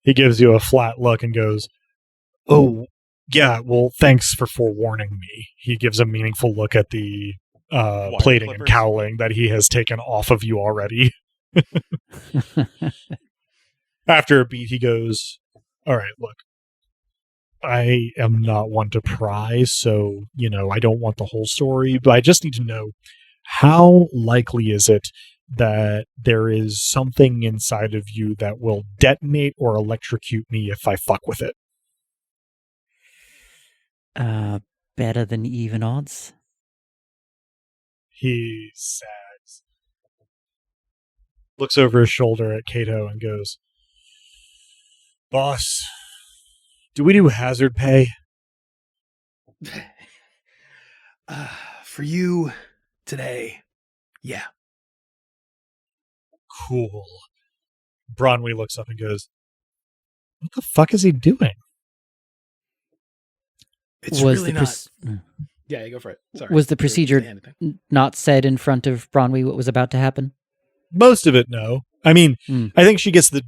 He gives you a flat look and goes, "Oh, yeah, well, thanks for forewarning me." He gives a meaningful look at the plating and clippers. cowling that he has taken off of you already. After a beat, he goes, "All right, look, I am not one to pry, so, I don't want the whole story, but I just need to know, how likely is it that there is something inside of you that will detonate or electrocute me if I fuck with it?" Better than even odds. He sags, looks over his shoulder at Cato and goes, "Boss, do we do hazard pay?" For you today, yeah. Cool. Bronwyn looks up and goes, "What the fuck is he doing?" It's Was really the not. Yeah, go for it. Sorry. Was the procedure not said in front of Bronwyn what was about to happen? Most of it, no. I mean, I think she gets the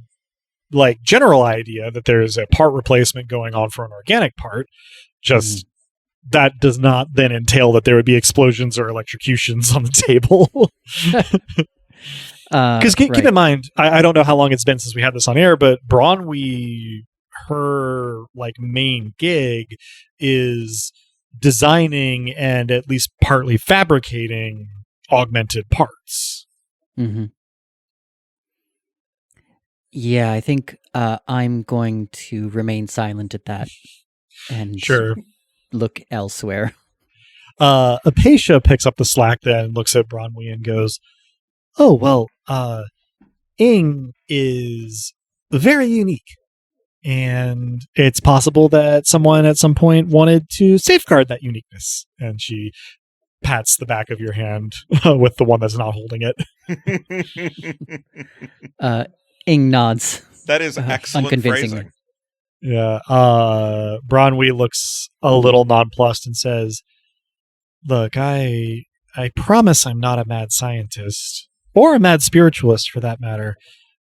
general idea that there's a part replacement going on for an organic part. Just that does not then entail that there would be explosions or electrocutions on the table. Because keep in mind, I don't know how long it's been since we had this on air, but Bronwyn, her main gig is designing and at least partly fabricating augmented parts. Mm-hmm. Yeah, I think I'm going to remain silent at that and look elsewhere. Apatia picks up the slack then, looks at Bronwyn and goes, "Oh, well, Ing is very unique. And it's possible that someone at some point wanted to safeguard that uniqueness." And she pats the back of your hand with the one that's not holding it. Ing nods. That is excellent phrasing. Yeah. Bronwyn looks a little nonplussed and says, Look, I promise I'm not a mad scientist, or a mad spiritualist for that matter,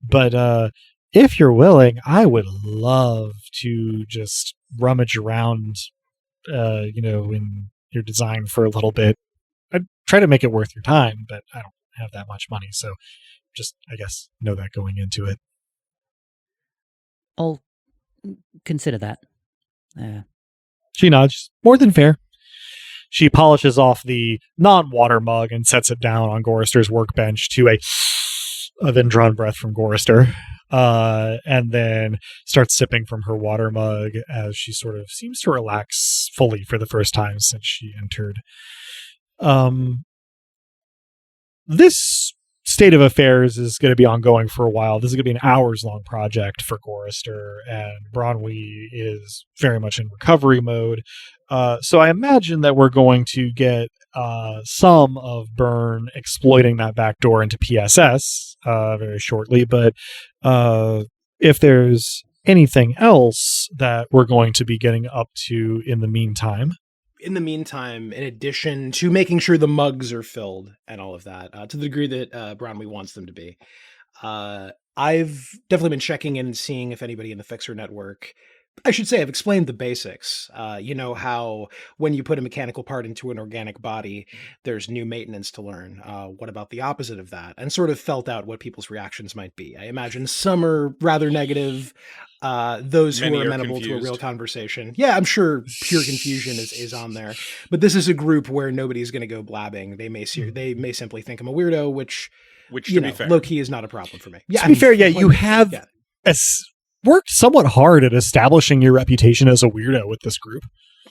but if you're willing, I would love to just rummage around, in your design for a little bit. I'd try to make it worth your time, but I don't have that much money, so just, I guess, know that going into it. I'll consider that. She nods. More than fair. She polishes off the non-water mug and sets it down on Gorister's workbench to of indrawn breath from Gorister, and then starts sipping from her water mug as she sort of seems to relax fully for the first time since she entered. This state of affairs is going to be ongoing for a while. This is going to be an hours-long project for Gorister, and Bronwyn is very much in recovery mode. So I imagine that we're going to get some of Byrne exploiting that backdoor into PSS very shortly, but if there's anything else that we're going to be getting up to in the meantime... In addition to making sure the mugs are filled and all of that, to the degree that Bronwyn wants them to be, I've definitely been checking in and seeing if anybody in the Fixer network... I should say I've explained the basics. You know how when you put a mechanical part into an organic body, there's new maintenance to learn. What about the opposite of that? And sort of felt out what people's reactions might be. I imagine some are rather negative. Those who are amenable to a real conversation. Yeah, I'm sure pure confusion is on there. But this is a group where nobody's going to go blabbing. They may simply think I'm a weirdo, which to be fair, low-key is not a problem for me. Yeah, to be fair, you have... Yeah. Worked somewhat hard at establishing your reputation as a weirdo with this group.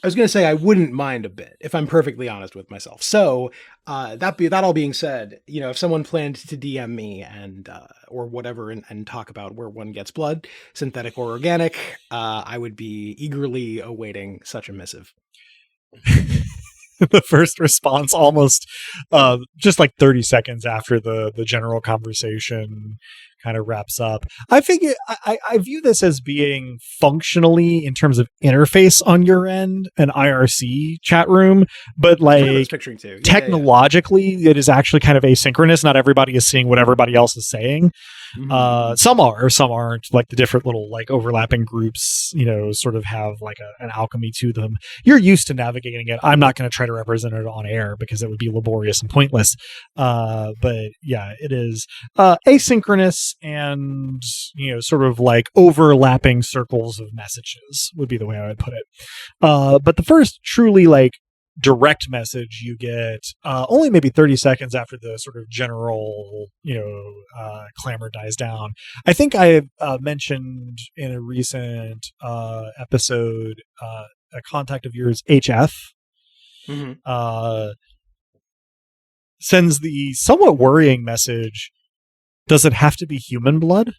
I was going to say I wouldn't mind a bit, if I'm perfectly honest with myself. So that all being said, if someone planned to DM me and or whatever and talk about where one gets blood, synthetic or organic, I would be eagerly awaiting such a missive. The first response almost just like 30 seconds after the general conversation kind of wraps up. I figure I view this as being functionally, in terms of interface on your end, an IRC chat room, but like technologically, it is actually kind of asynchronous. Not everybody is seeing what everybody else is saying. Mm-hmm. Some are, some aren't. Like the different little like overlapping groups, sort of have like an alchemy to them. You're used to navigating it. I'm not going to try to represent it on air because it would be laborious and pointless. But yeah, it is asynchronous and sort of like overlapping circles of messages would be the way I would put it. But the first truly like direct message you get only maybe 30 seconds after the sort of general clamor dies down. I think I mentioned in a recent episode a contact of yours, HF, sends the somewhat worrying message, does it have to be human blood?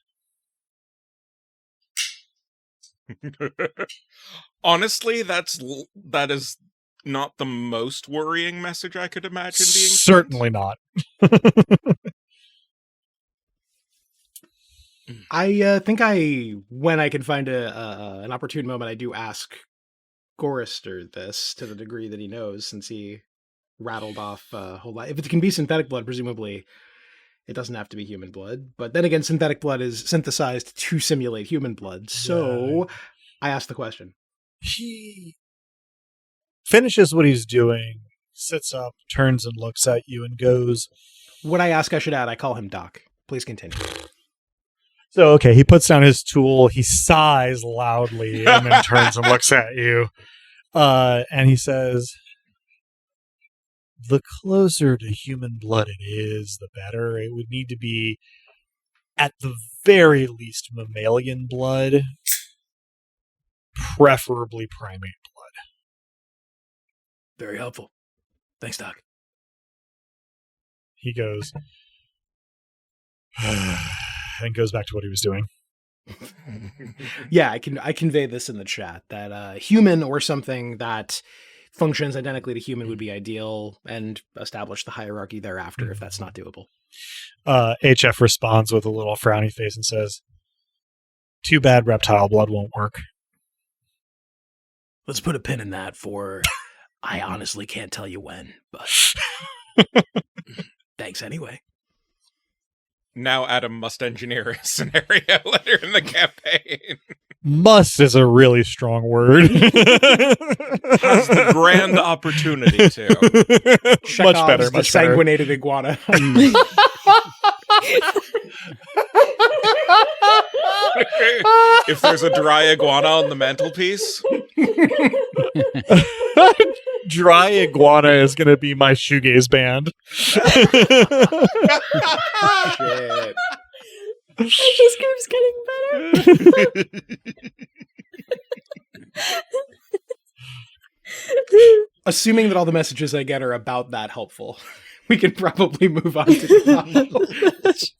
Honestly, that is not the most worrying message I could imagine being certainly not. I think when I can find an opportune moment, I do ask Gorister this to the degree that he knows, since he rattled off a whole lot. If it can be synthetic blood, presumably it doesn't have to be human blood. But then again, synthetic blood is synthesized to simulate human blood. So I asked the question. He finishes what he's doing, sits up, turns and looks at you and goes... What I ask, I should add, I call him Doc. Please continue. So, okay, he puts down his tool, he sighs loudly, and then turns and looks at you. And he says, the closer to human blood it is, the better. It would need to be, at the very least, mammalian blood, preferably primate blood. Very helpful. Thanks, Doc. He goes, and goes back to what he was doing. Yeah, I convey this in the chat that human or something that functions identically to human would be ideal, and establish the hierarchy thereafter if that's not doable. HF responds with a little frowny face and says, too bad reptile blood won't work. Let's put a pin in that for I honestly can't tell you when, but thanks anyway. Now Adam must engineer a scenario later in the campaign. Must is a really strong word. Has the grand opportunity to. Much better, much better. Sanguinated iguana. If there's a dry iguana on the mantelpiece. Dry iguana is going to be my shoegaze band. Shit. It just keeps getting better. Assuming that all the messages I get are about that helpful, we can probably move on to the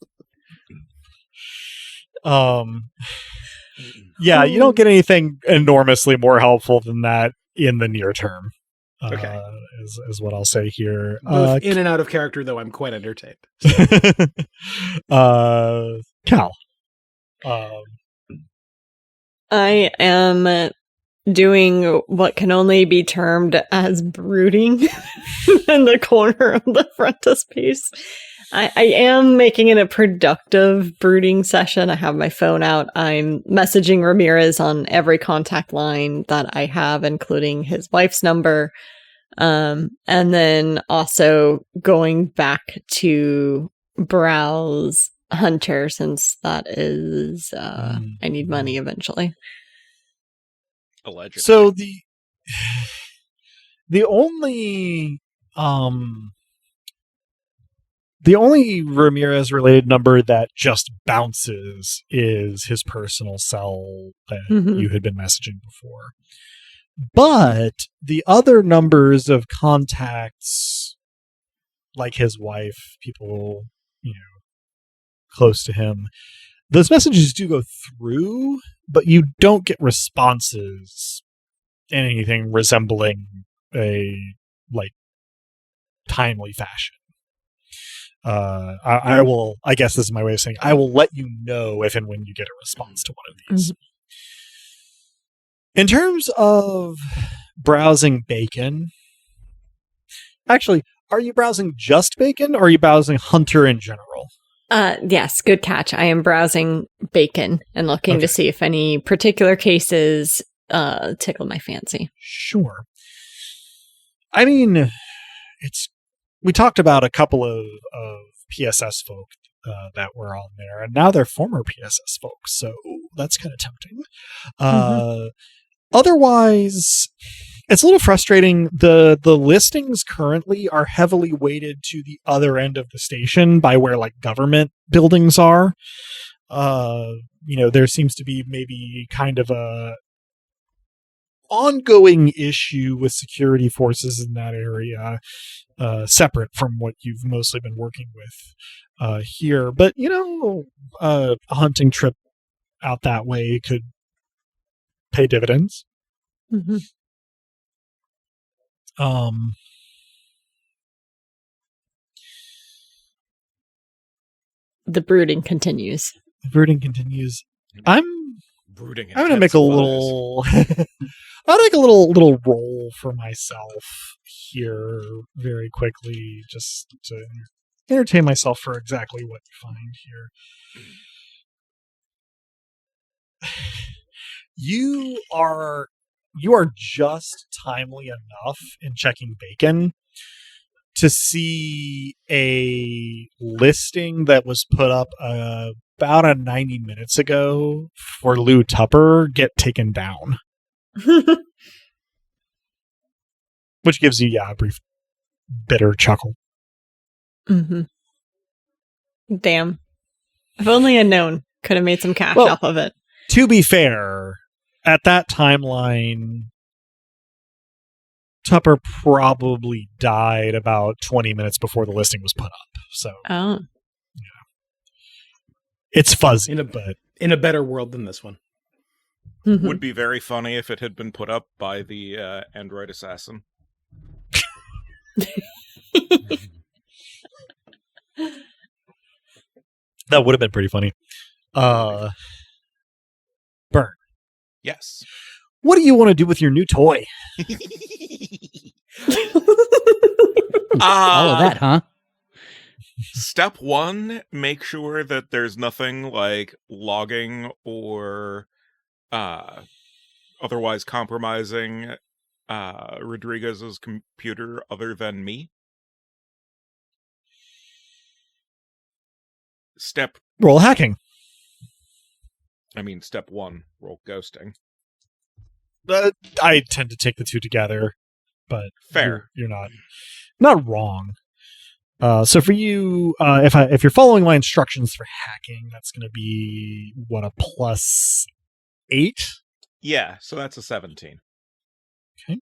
Yeah, you don't get anything enormously more helpful than that in the near term. Okay. Is what I'll say here. Both in and out of character, though, I'm quite entertained. Cal. I am doing what can only be termed as brooding in the corner of the frontispiece. I am making it a productive brooding session. I have my phone out. I'm messaging Ramirez on every contact line that I have, including his wife's number. And then also going back to browse Hunter, since that is, I need money eventually. Allegedly. So the only Ramirez related number that just bounces is his personal cell that you had been messaging before. But the other numbers of contacts, like his wife, people, close to him, those messages do go through, but you don't get responses in anything resembling a timely fashion. I guess this is my way of saying I will let you know if and when you get a response to one of these. In terms of browsing bacon, actually, are you browsing just bacon or are you browsing Hunter in general? Yes, good catch. I am browsing bacon and looking to see if any particular cases tickle my fancy. Sure. I mean, we talked about a couple of PSS folk that were on there, and now they're former PSS folks, so that's kind of tempting. Otherwise, it's a little frustrating. The listings currently are heavily weighted to the other end of the station by where government buildings are. There seems to be maybe kind of a ongoing issue with security forces in that area, separate from what you've mostly been working with here. But, a hunting trip out that way could pay dividends. The brooding continues. I'm brooding. I'm gonna make a little. I'll make a little roll for myself here very quickly, just to entertain myself for exactly what you find here. You are just timely enough in checking bacon to see a listing that was put up about 90 minutes ago for Lou Tupper get taken down. Which gives you, a brief bitter chuckle. Damn. If only I'd known. Could have made some cash off of it. To be fair, at that timeline, Tupper probably died about 20 minutes before the listing was put up. So, it's fuzzy. In a better world than this one. Would be very funny if it had been put up by the android assassin. That would have been pretty funny. Burn. Yes. What do you want to do with your new toy? All of that, huh? Step 1, make sure that there's nothing like logging or otherwise compromising Rodriguez's computer other than me. Step Roll hacking. Step 1, roll ghosting. I tend to take the two together, but Fair. You're not wrong. So for you, if you're following my instructions for hacking, that's going to be a +8. Yeah, so that's a 17. Okay.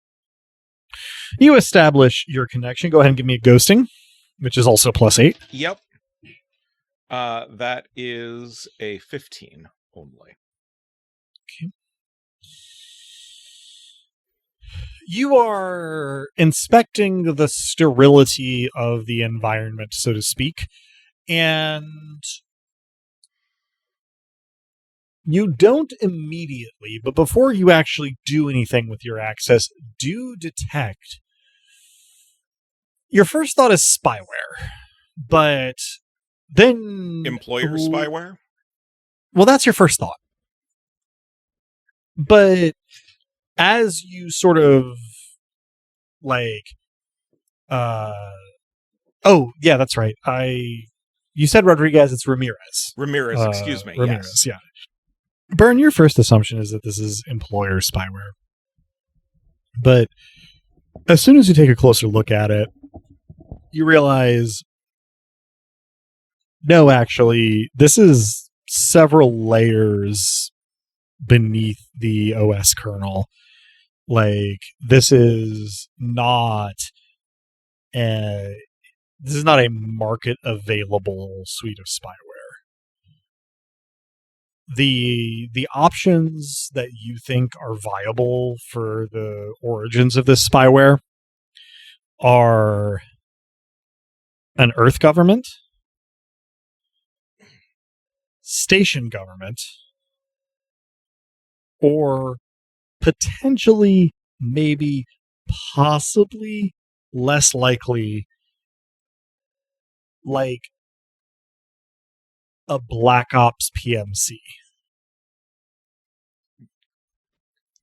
You establish your connection. Go ahead and give me a ghosting, which is also +8. Yep. That is a 15 only. Okay. You are inspecting the sterility of the environment, so to speak, and you don't immediately, but before you actually do anything with your access, do detect. Your first thought is spyware, but then Employer spyware? Well, that's your first thought. But as you sort of oh yeah, that's right. You said Rodriguez, it's Ramirez. Ramirez, excuse me. Ramirez, yes. Yeah. Byrne, your first assumption is that this is employer spyware. But as soon as you take a closer look at it, you realize, no, actually, this is several layers beneath the OS kernel. This is not a market available suite of spyware. The options that you think are viable for the origins of this spyware are an Earth government, station government, or potentially, maybe, possibly, less likely, like a Black Ops PMC.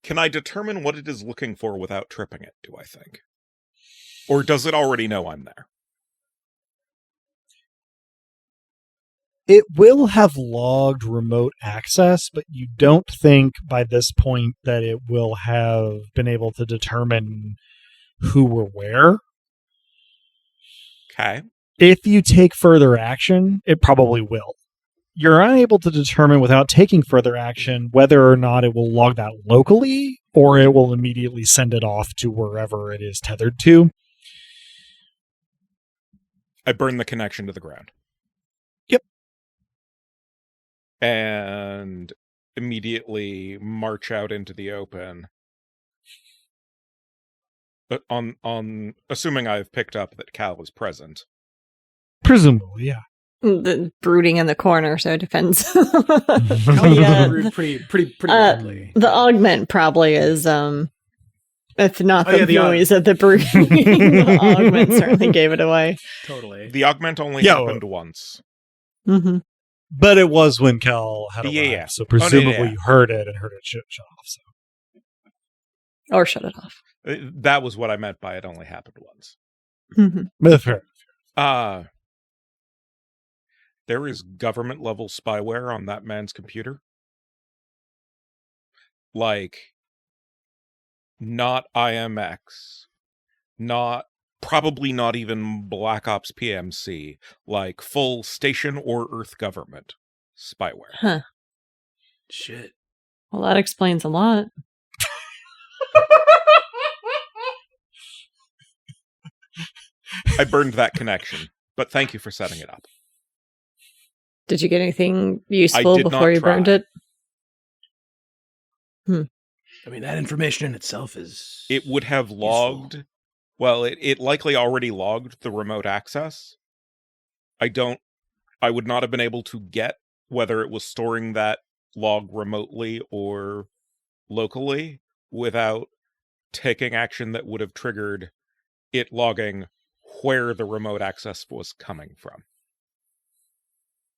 Can I determine what it is looking for without tripping it, do I think? Or does it already know I'm there? It will have logged remote access, but you don't think by this point that it will have been able to determine who or where. Okay. If you take further action, it probably will. You're unable to determine without taking further action whether or not it will log that locally or it will immediately send it off to wherever it is tethered to. I burn the connection to the ground. Yep. And immediately march out into the open. But on assuming I've picked up that Cal is present. Presumably, yeah. The brooding in the corner, so it depends. Yeah, pretty badly. The augment probably is, if not the the noise of the brooding, the augment certainly gave it away. Totally. The augment only happened once. Mm-hmm. But it was when Cal had arrived, Yeah. so presumably you heard it and heard it shut off. So. Or shut it off. That was what I meant by it only happened once. Mm-hmm. But fair. There is government-level spyware on that man's computer. Like, not IMX, probably not even Black Ops PMC, like full station or Earth government spyware. Huh. Shit. Well, that explains a lot. I burned that connection, but thank you for setting it up. Did you get anything useful did not before you burned try. it? I mean, that information in itself is... It would have logged... Well, it likely already logged the remote access. I would not have been able to get whether it was storing that log remotely or locally without taking action that would have triggered it logging where the remote access was coming from.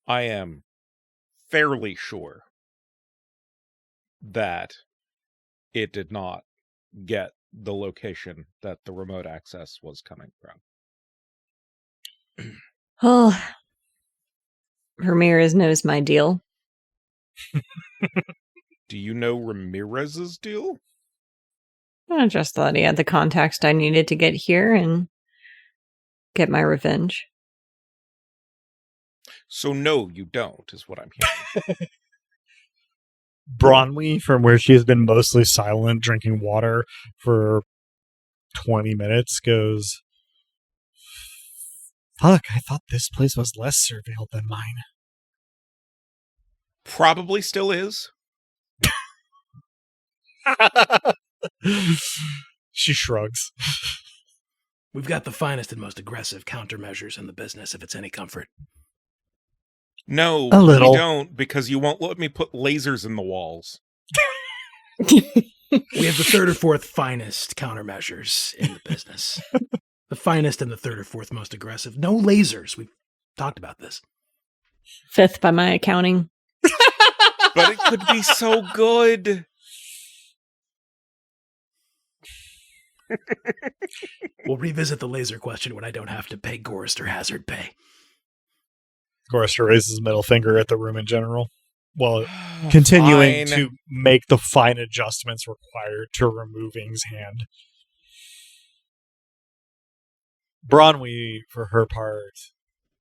I am fairly sure that it did not get the location that the remote access was coming from. Oh, Ramirez knows my deal. Do you know Ramirez's deal? I just thought he had the context I needed to get here and get my revenge. So no, you don't, is what I'm hearing. Bronwyn, from where she has been mostly silent, drinking water for 20 minutes, goes, "Fuck, I thought this place was less surveilled than mine." Probably still is. She shrugs. We've got the finest and most aggressive countermeasures in the business, if it's any comfort. No, A little. we don't, because you won't let me put lasers in the walls. We have the third or fourth finest countermeasures in the business. The finest and the third or fourth most aggressive. No lasers. We've talked about this. Fifth by my accounting. But it could be so good. We'll revisit the laser question when I don't have to pay Gorrister hazard pay. Gorrister raises his middle finger at the room in general, while continuing Fine. to make the fine adjustments required to removing's hand. Bronwyn, for her part,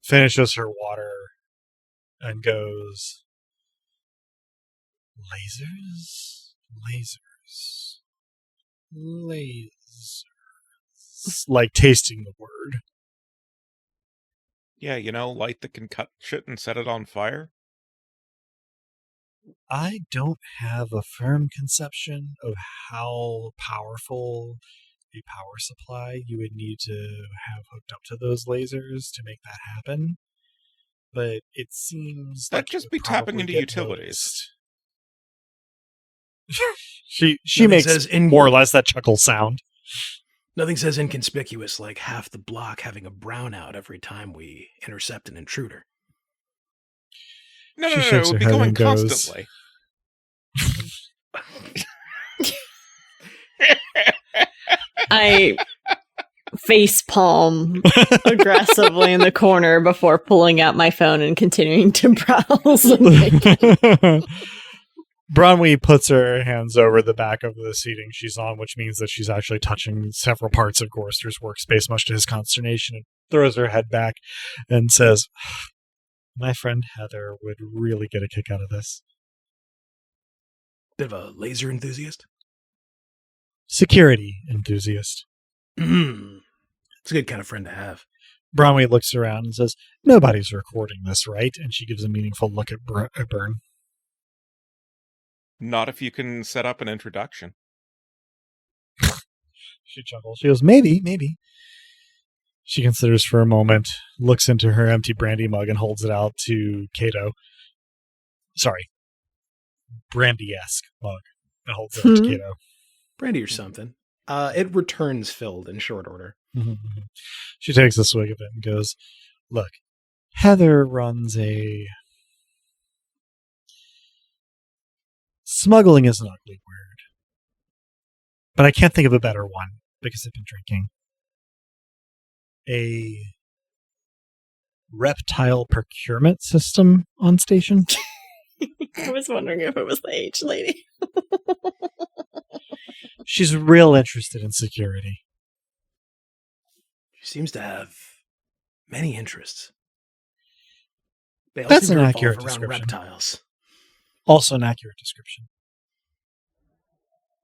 finishes her water and goes, "Lasers, lasers, lasers," like tasting the word. Yeah, light that can cut shit and set it on fire. I don't have a firm conception of how powerful a power supply you would need to have hooked up to those lasers to make that happen, but it seems That'd like it just would be tapping probably into get utilities. noticed. she Nothing makes says more or less that chuckle sound. Nothing says inconspicuous like half the block having a brownout every time we intercept an intruder. No, She it shakes would her be head going and goes, constantly. I face palm aggressively in the corner before pulling out my phone and continuing to browse. Bronwyn puts her hands over the back of the seating she's on, which means that she's actually touching several parts of Gorrister's workspace, much to his consternation, and throws her head back and says, "My friend Heather would really get a kick out of this." Bit of a laser enthusiast? Security enthusiast. It's a good kind of friend to have. Bronwyn looks around and says, "Nobody's recording this, right?" And she gives a meaningful look at Byrne. Not if you can set up an introduction. She chuckles. She goes, maybe. She considers for a moment, looks into her empty brandy mug and holds it out to Cato. Sorry. Brandy-esque mug and holds it out to Cato. Brandy or something. It returns filled in short order. Mm-hmm. She takes a swig of it and goes, "Look, Heather runs a... Smuggling is an ugly word, but I can't think of a better one because I've been drinking. A reptile procurement system on station." I was wondering if it was the H lady. She's real interested in security. She seems to have many interests. They all That's seem an to accurate revolve around description. reptiles. Also an accurate description.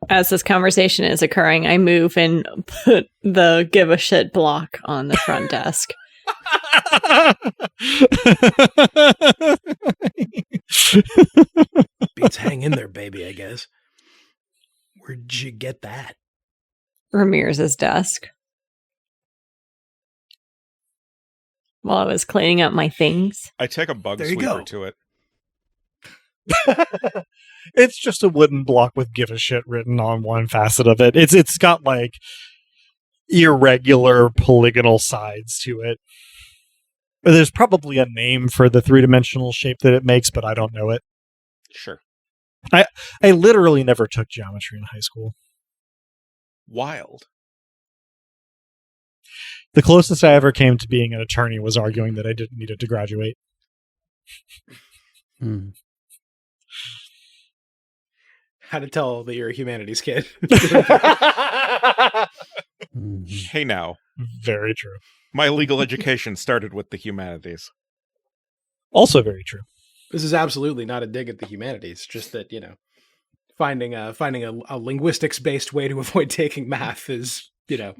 As this conversation is occurring, I move and put the give a shit block on the front desk. Beats hang in there, baby, I guess. Where'd you get that? Ramirez's desk. While I was cleaning up my things. I take a bug There you sweeper go. to it. It's just a wooden block with "give a shit" written on one facet of it. It's got like irregular polygonal sides to it. There's probably a name for the three-dimensional shape that it makes, but I don't know it. Sure. I literally never took geometry in high school. Wild. The closest I ever came to being an attorney was arguing that I didn't need it to graduate. How to tell that you're a humanities kid. Hey now. Very true. My legal education started with the humanities. Also very true. This is absolutely not a dig at the humanities, just that, finding a linguistics-based way to avoid taking math is, not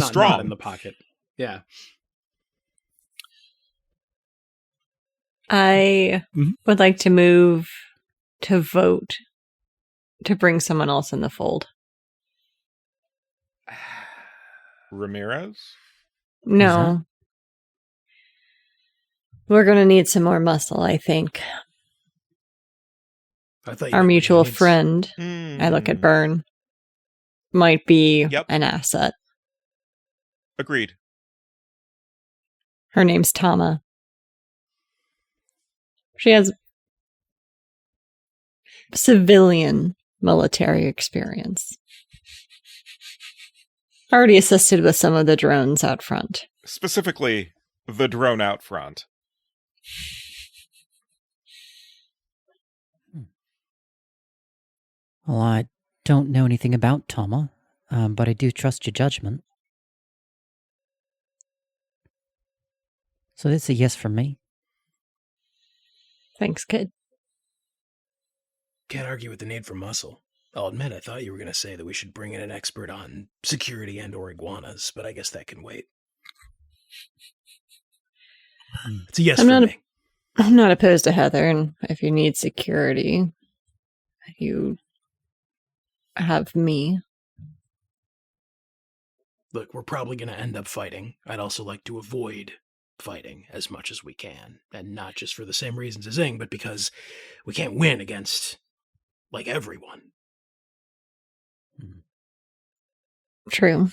Strong. in the pocket. Yeah. I would like to move to vote to bring someone else in the fold. Ramirez? No. We're going to need some more muscle, I think. I thought Our mutual friend, I look at Byrne, might be an asset. Agreed. Her name's Tama. She has civilian military experience. Already assisted with some of the drones out front. Specifically, the drone out front. Well, I don't know anything about Tama, but I do trust your judgment. So it's a yes from me. Thanks, kid. Can't argue with the need for muscle. I'll admit, I thought you were going to say that we should bring in an expert on security and or iguanas, but I guess that can wait. It's a yes for me. I'm not opposed to Heather, and if you need security, you have me. Look, we're probably going to end up fighting. I'd also like to avoid fighting as much as we can, and not just for the same reasons as Ing, but because we can't win against, everyone. True.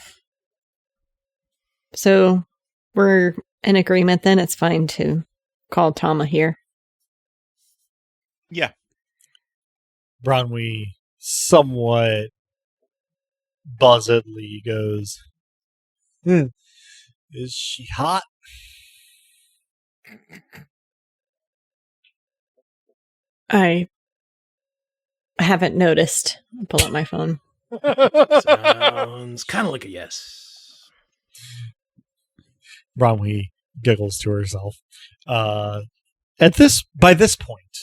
So, we're in agreement then? It's fine to call Tama here? Yeah. Bronwyn somewhat buzzedly goes, Is she hot? I haven't noticed. I'll pull up my phone. Sounds kind of like a yes. Bronwyn giggles to herself. By this point,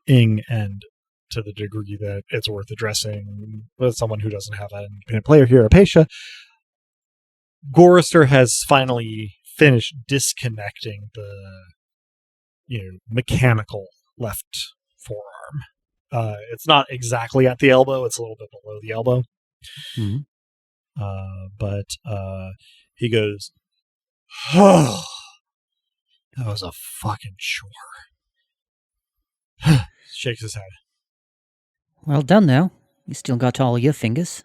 Ing, and to the degree that it's worth addressing with someone who doesn't have an independent player here, Apatia, Gorister has finally finished disconnecting the mechanical left forearm. It's not exactly at the elbow; it's a little bit below the elbow. But he goes, "Oh, that was a fucking chore." Shakes his head. Well done, though. You still got all your fingers.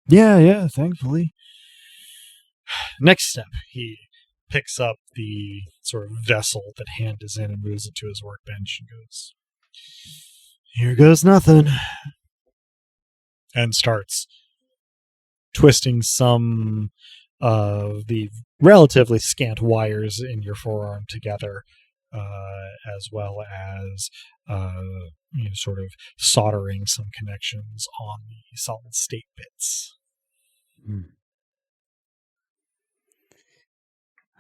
Yeah, thankfully. Next step, he picks up the sort of vessel that Hand is in and moves it to his workbench and goes, "Here goes nothing." And starts twisting some of the relatively scant wires in your forearm together, as well as sort of soldering some connections on the solid state bits.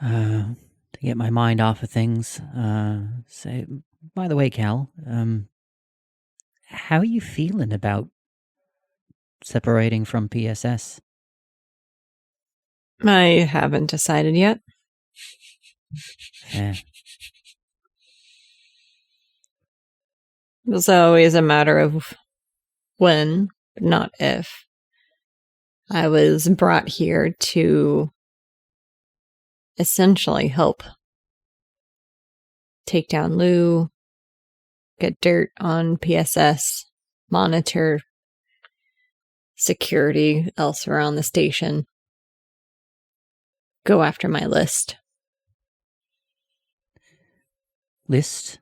To get my mind off of things, so, by the way, Cal, how are you feeling about separating from PSS? I haven't decided yet. Fair. It's always a matter of when, not if. I was brought here to essentially help take down Lou, get dirt on PSS, monitor security else around the station. Go after my list. List?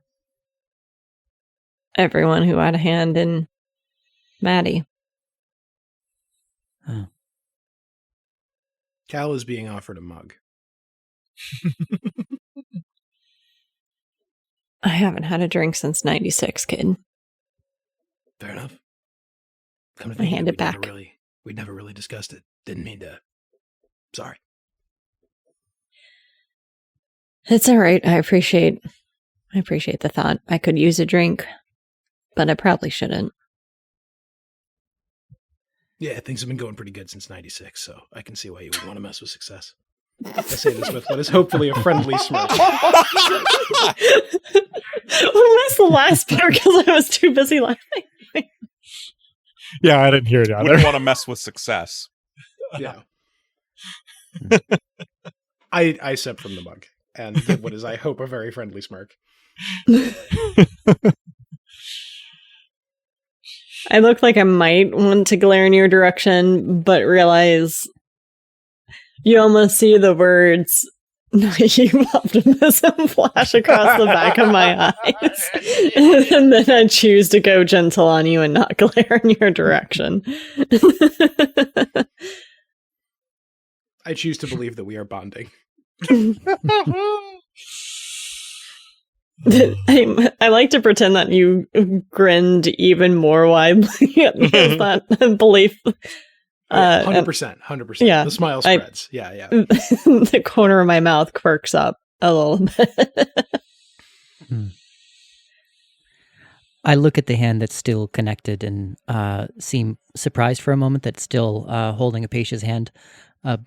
Everyone who had a hand in Maddie. Oh. Cal is being offered a mug. I haven't had a drink since 96, kid. Fair enough. Come to I think of hand it back. We never really discussed it. Didn't mean to. Sorry. It's all right. I appreciate the thought. I could use a drink, but I probably shouldn't. Yeah, things have been going pretty good since 96, so I can see why you would want to mess with success. I say this with what is hopefully a friendly smirk. I missed the last part because I was too busy laughing. Yeah, I didn't hear it either. Wouldn't want to mess with success. Yeah. I sip from the mug and give what is, I hope, a very friendly smirk. I look like I might want to glare in your direction, but realize you almost see the words naive optimism flash across the back of my eyes. And then I choose to go gentle on you and not glare in your direction. I choose to believe that we are bonding. I like to pretend that you grinned even more widely at that belief. 100%. Yeah, the smile spreads. Yeah. The corner of my mouth quirks up a little bit. I look at the hand that's still connected and seem surprised for a moment that's still holding Apacia's hand.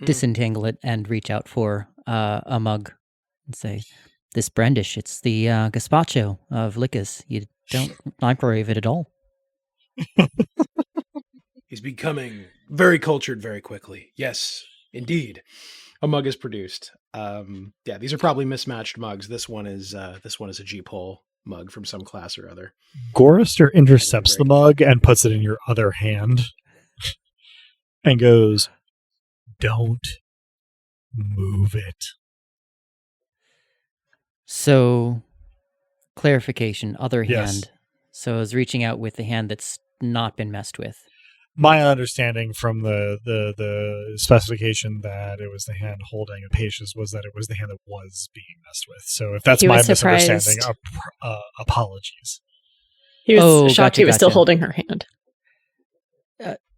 Disentangle it and reach out for a mug and say, "This brandish, it's the gazpacho of liquors. You don't microwave it at all." He's becoming very cultured very quickly. Yes, indeed. A mug is produced. Yeah, these are probably mismatched mugs. This one is a G-pole mug from some class or other. Gorister intercepts the mug and puts it in your other hand and goes, "Don't move it." So, clarification, other Yes. hand. So I was reaching out with the hand that's not been messed with. My understanding from the specification that it was the hand holding Apacia's was that it was the hand that was being messed with. So if that's He my was misunderstanding, surprised. apologies. He was shocked gotcha, he was still gotcha. holding her hand.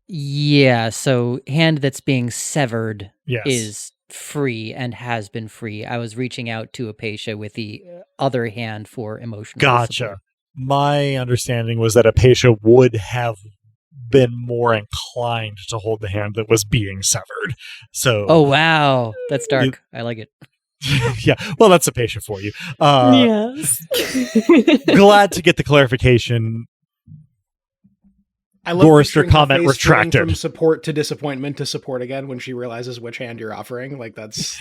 Yeah, so hand that's being severed Yes. is free and has been free. I was reaching out to Apacia with the other hand for emotional Gotcha. support. My understanding was that Apacia would have been more inclined to hold the hand that was being severed. So, Oh, wow. That's dark. I like it. yeah. Well, that's Apacia for you. Yes. Glad to get the clarification. I love Gorister picturing her comment face turning retracted. from support to disappointment to support again when she realizes which hand you're offering. Like that's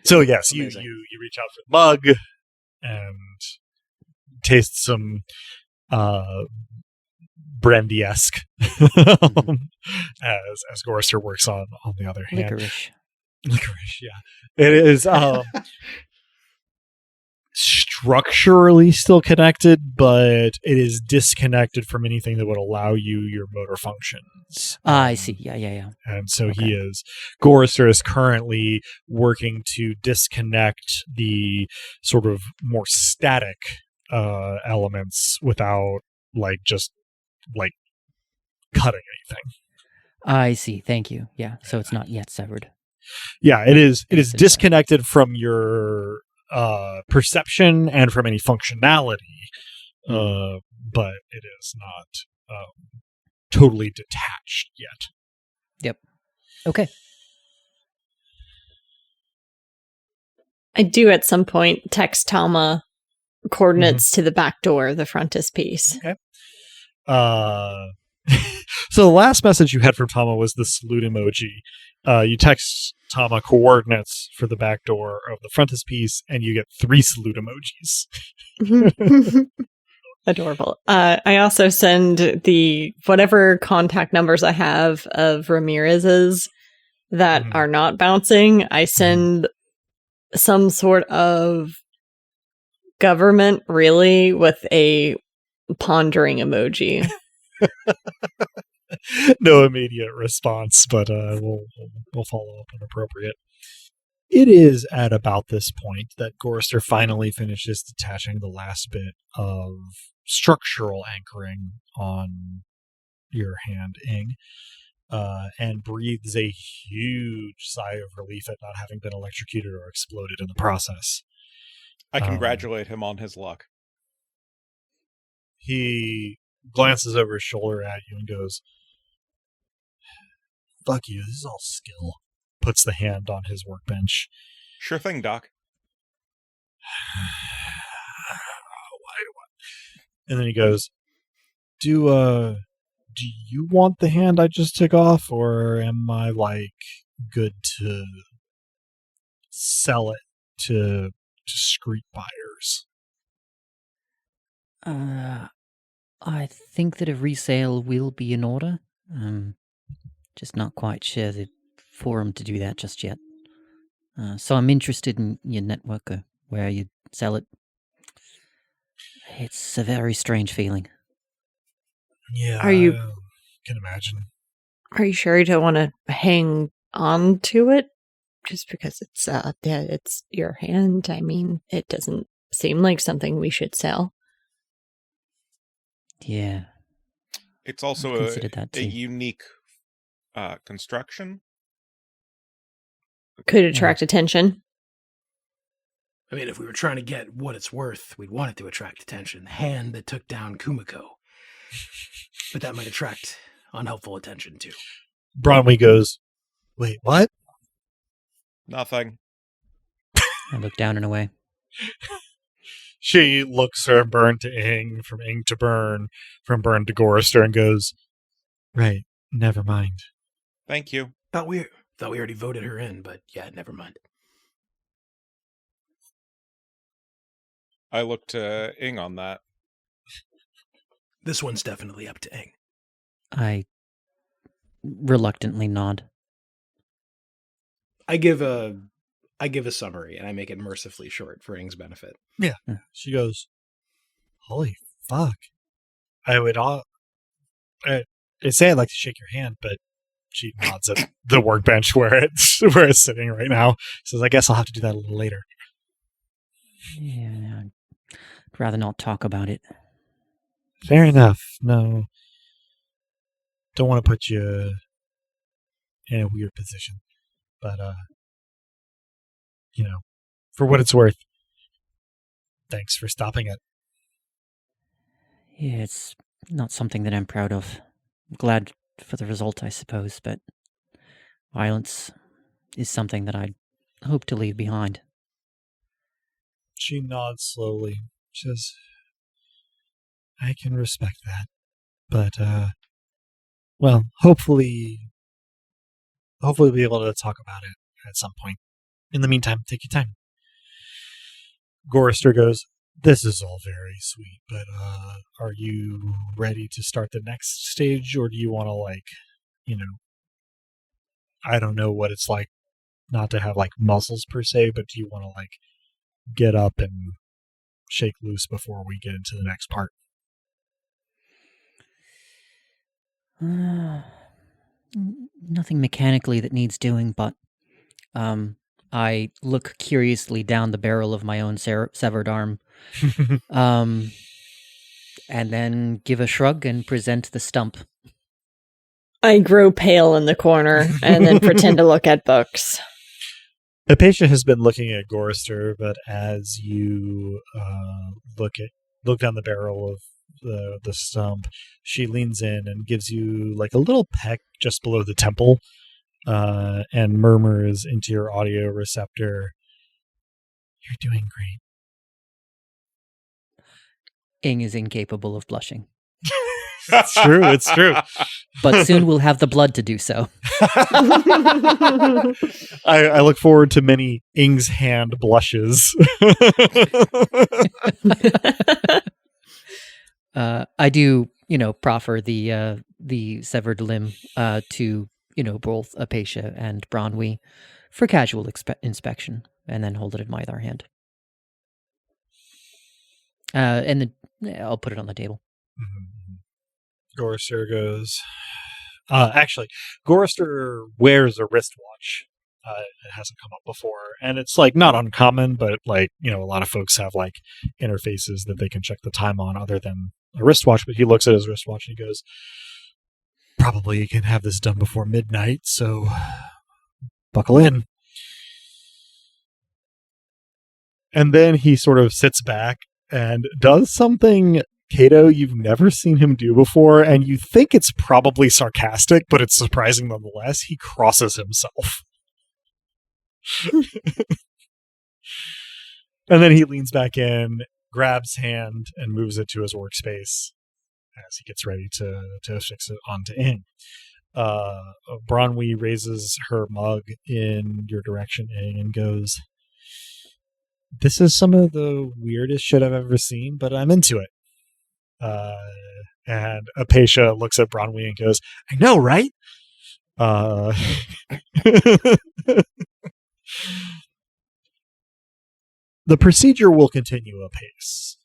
So yes, you Amazing. reach out for the mug and taste some brandy-esque as Gorister works on the other hand. Licorice, yeah. It is structurally still connected, but it is disconnected from anything that would allow your motor functions. I see. Yeah. And so Okay. Gorister is currently working to disconnect the sort of more static elements without just cutting anything. I see. Thank you. Yeah, so it's not yet severed. Yeah, it is Yes, it is. disconnected from your perception and from any functionality, but it is not totally detached yet. Yep. Okay. I do at some point text Talma coordinates to the back door of the frontispiece. Okay. So the last message you had from Tama was the salute emoji. You text Tama coordinates for the back door of the frontispiece, and you get 3 salute emojis. Adorable. I also send the whatever contact numbers I have of Ramirez's that are not bouncing. I send some sort of government really with a pondering emoji. No immediate response, but we'll follow up when appropriate. It is at about this point that Gorster finally finishes detaching the last bit of structural anchoring on your hand, Ing, and breathes a huge sigh of relief at not having been electrocuted or exploded in the process. I congratulate him on his luck. He glances over his shoulder at you and goes, "Fuck you, this is all skill." Puts the hand on his workbench. Sure thing, Doc. And then he goes, Do you want the hand I just took off, or am I good to sell it to discreet buyers? I think that a resale will be in order. Just not quite sure the forum to do that just yet. So I'm interested in your network, where you sell it. It's a very strange feeling. Yeah, I can imagine. Are you sure you don't want to hang on to it? Just because it's your hand. I mean, it doesn't seem like something we should sell. Yeah. It's also a unique construction. Could attract attention. I mean, if we were trying to get what it's worth, we'd want it to attract attention. The hand that took down Kumiko. But that might attract unhelpful attention, too. Bronwyn goes, "Wait, what?" Nothing. I look down and away. She looks from Burn to Ing, from Ing to Burn, from Burn to Gorster, and goes, "Right, never mind." Thank you. Thought we already voted her in, but yeah, never mind. I look to Ing on that. This one's definitely up to Ing. I reluctantly nod. I give a summary, and I make it mercifully short for Ing's benefit. Yeah. She goes, "Holy fuck." I say I'd like to shake your hand, but she nods at the workbench where it's sitting right now. Says, "I guess I'll have to do that a little later." Yeah, I'd rather not talk about it. Fair enough. No. Don't want to put you in a weird position. But, for what it's worth, thanks for stopping it. Yeah, it's not something that I'm proud of. I'm glad for the result, I suppose, but violence is something that I'd hope to leave behind. She nods slowly. She says, "I can respect that. But, hopefully we'll be able to talk about it at some point. In the meantime, take your time." Gorster goes, "This is all very sweet, but are you ready to start the next stage, or do you want to, I don't know what it's like not to have, muscles per se, but do you want to, get up and shake loose before we get into the next part?" Nothing mechanically that needs doing, but I look curiously down the barrel of my own severed arm, and then give a shrug and present the stump. I grow pale in the corner and then pretend to look at books. Hypatia has been looking at Gorster, but as you look down the barrel of the stump, she leans in and gives you a little peck just below the temple, and murmurs into your audio receptor, "You're doing great." Ing is incapable of blushing. It's true. But soon we'll have the blood to do so. I look forward to many Ing's hand blushes. I do, proffer the severed limb to, both Apatia and Bronwy for casual inspection, and then hold it in my other hand. And then I'll put it on the table. Mm-hmm. Gorister goes. Actually, Gorister wears a wristwatch. It hasn't come up before, and it's like not uncommon, but like a lot of folks have like interfaces that they can check the time on other than a wristwatch. But he looks at his wristwatch and he goes, "Probably you can have this done before midnight, so buckle in." And then he sort of sits back and does something, Cato, you've never seen him do before, and you think it's probably sarcastic, but it's surprising nonetheless. He crosses himself. And then he leans back in, grabs hand, and moves it to his workspace as he gets ready to fix it onto Ing. Bronwy raises her mug in your direction, Ing, and goes, "This is some of the weirdest shit I've ever seen, but I'm into it." And Apatia looks at Bronwy and goes, "I know, right?" The procedure will continue apace,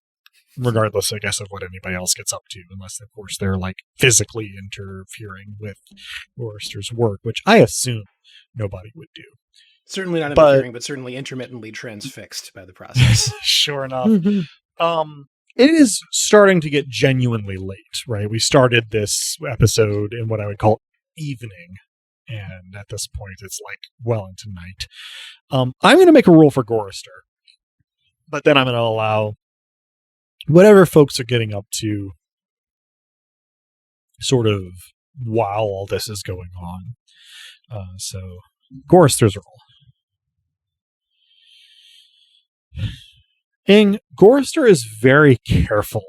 regardless, I guess, of what anybody else gets up to, unless, of course, they're like physically interfering with Gorister's work, which I assume nobody would do. Certainly not interfering, but certainly intermittently transfixed by the process. Sure enough. It is starting to get genuinely late, right? We started this episode in what I would call evening, and at this point it's like well into night. I'm going to make a rule for Gorister, but then I'm going to allow whatever folks are getting up to sort of while all this is going on. So Gorister's role. Ing, Gorister is very careful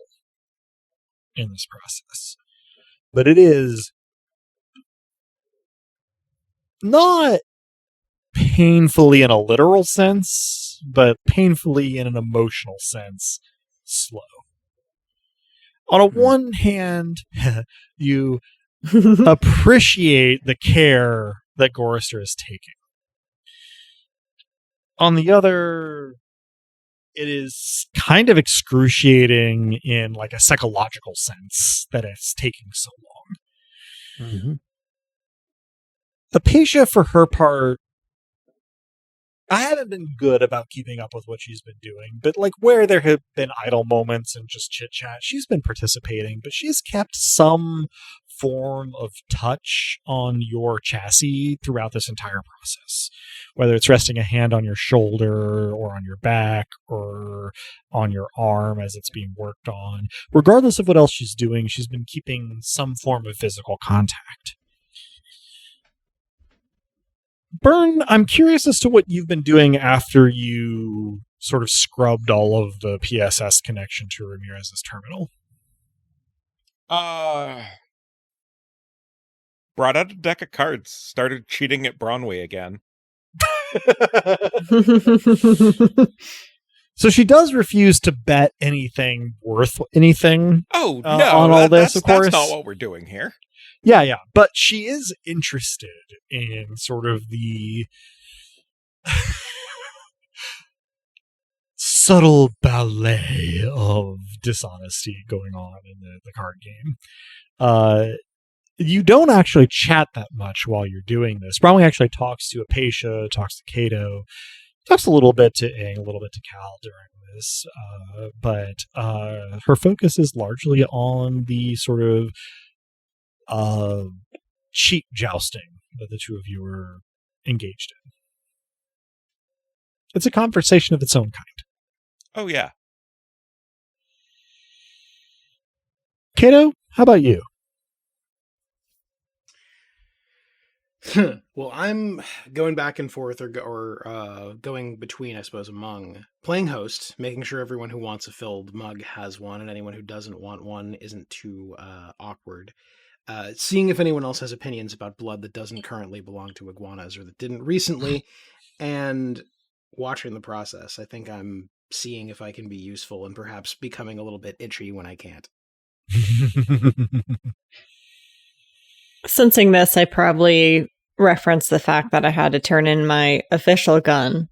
in this process, but it is not painfully in a literal sense, but painfully in an emotional sense, slow. On a one hand, you appreciate the care that Gorister is taking. On the other, it is kind of excruciating in like a psychological sense that it's taking so long. Mm-hmm. Apatia, for her part, I haven't been good about keeping up with what she's been doing, but like where there have been idle moments and just chit chat, she's been participating, but she's kept some form of touch on your chassis throughout this entire process. Whether it's resting a hand on your shoulder or on your back or on your arm as it's being worked on. Regardless of what else she's doing, she's been keeping some form of physical contact. Byrne, I'm curious as to what you've been doing after you sort of scrubbed all of the PSS connection to Ramirez's terminal. Brought out a deck of cards, started cheating at Bronwy again. So she does refuse to bet anything worth anything. Oh, no, on all this, of course. That's not what we're doing here. Yeah. But she is interested in sort of the subtle ballet of dishonesty going on in the card game. You don't actually chat that much while you're doing this. Bromley actually talks to Apatia, talks to Cato, talks a little bit to Ing, a little bit to Cal during this, but her focus is largely on the sort of cheap jousting that the two of you are engaged in. It's a conversation of its own kind. Oh, yeah. Cato, how about you? Well, I'm going back and forth or going between, I suppose, among playing host, making sure everyone who wants a filled mug has one, and anyone who doesn't want one isn't too awkward. Seeing if anyone else has opinions about blood that doesn't currently belong to iguanas or that didn't recently, and watching the process. I think I'm seeing if I can be useful and perhaps becoming a little bit itchy when I can't. Sensing this, I probably referenced the fact that I had to turn in my official gun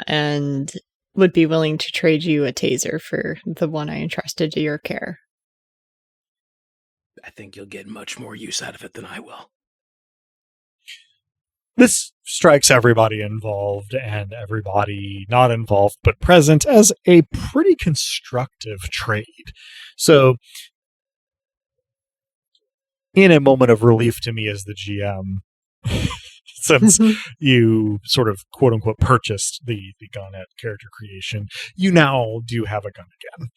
and would be willing to trade you a taser for the one I entrusted to your care. I think you'll get much more use out of it than I will. This strikes everybody involved and everybody not involved but present as a pretty constructive trade. So, in a moment of relief to me as the GM, since you sort of quote unquote purchased the gun at character creation, you now do have a gun again.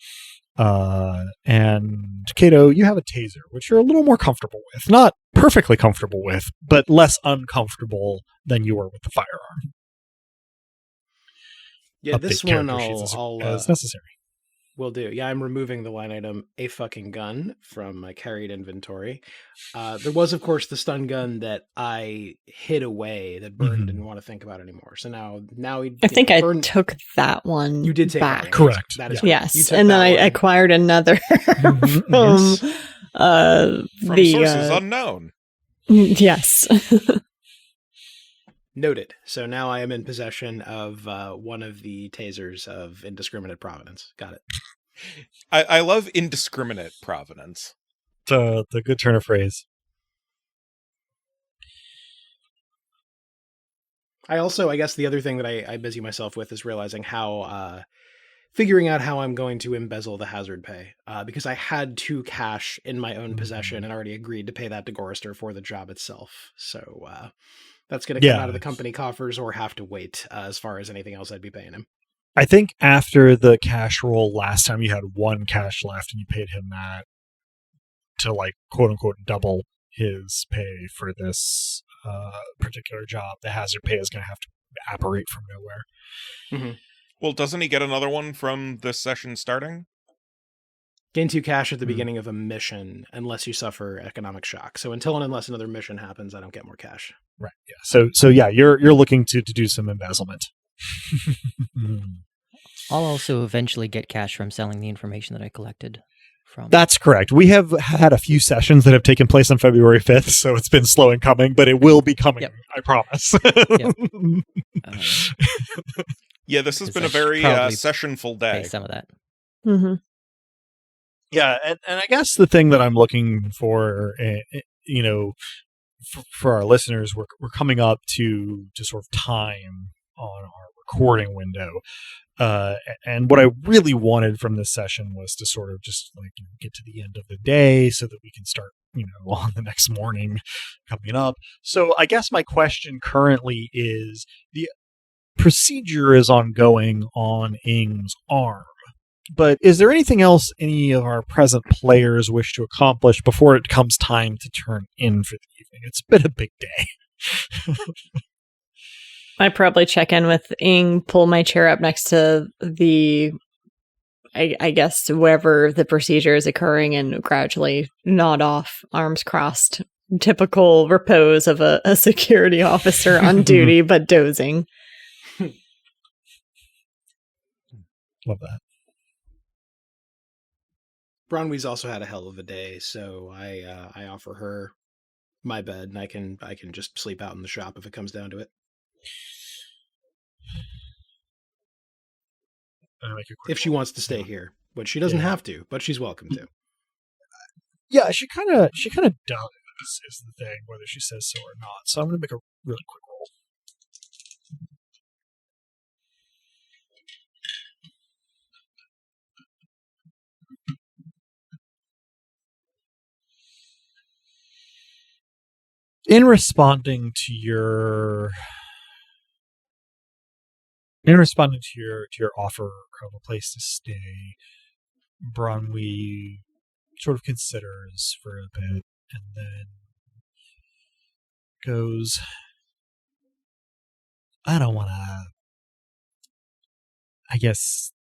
And Cato, you have a taser, which you're a little more comfortable with. Not perfectly comfortable with, but less uncomfortable than you were with the firearm. Yeah, Update this one character sheets I'll as necessary. will do. Yeah, I'm removing the line item "a fucking gun" from my carried inventory. There was, of course, the stun gun that I hid away that Burn didn't want to think about anymore. So now I think I took that one. You did take back. that one. Correct. That is Yes, You took and then that I one. acquired another from Yes. From the sources unknown. yes. Noted. So now I am in possession of one of the tasers of indiscriminate provenance. Got it. I love indiscriminate provenance. The good turn of phrase. I guess the other thing that I busy myself with is realizing figuring out how I'm going to embezzle the hazard pay. Because I had 2 cash in my own possession and already agreed to pay that to Gorrister for the job itself. So that's going to come out of the company coffers or have to wait as far as anything else I'd be paying him. I think after the cash roll last time, you had 1 cash left and you paid him that to, like, quote unquote double his pay for this particular job. The hazard pay is going to have to apparate from nowhere. Mm-hmm. Well, doesn't he get another one from this session starting? Gain 2 cash at the beginning of a mission unless you suffer economic shock. So unless another mission happens, I don't get more cash. Right. Yeah. So yeah, you're looking to do some embezzlement. I'll also eventually get cash from selling the information that I collected from. That's correct. We have had a few sessions that have taken place on February 5th, so it's been slow in coming, but it will be coming, Yep. I promise. Yep. Yeah, this has Because been I a very should probably sessionful pay day. some of that. Mm-hmm. Yeah, and I guess the thing that I'm looking for, for our listeners, we're coming up to sort of time on our recording window. And what I really wanted from this session was to sort of just get to the end of the day so that we can start, on the next morning coming up. So I guess my question currently is, the procedure is ongoing on Ing's arm. But is there anything else any of our present players wish to accomplish before it comes time to turn in for the evening? It's been a big day. I probably check in with Ing, pull my chair up next to I guess, wherever the procedure is occurring, and gradually nod off, arms crossed. Typical repose of a security officer on duty, but dozing. Love that. Bronwyn's also had a hell of a day, so I offer her my bed, and I can just sleep out in the shop if it comes down to it. If she wants to stay here, but she doesn't have to, but she's welcome to. Yeah, she kind of does, is the thing, whether she says so or not. So I'm going to make a really quick roll. In responding to your offer of a place to stay, Bronwy sort of considers for a bit and then goes, I don't want to, I guess,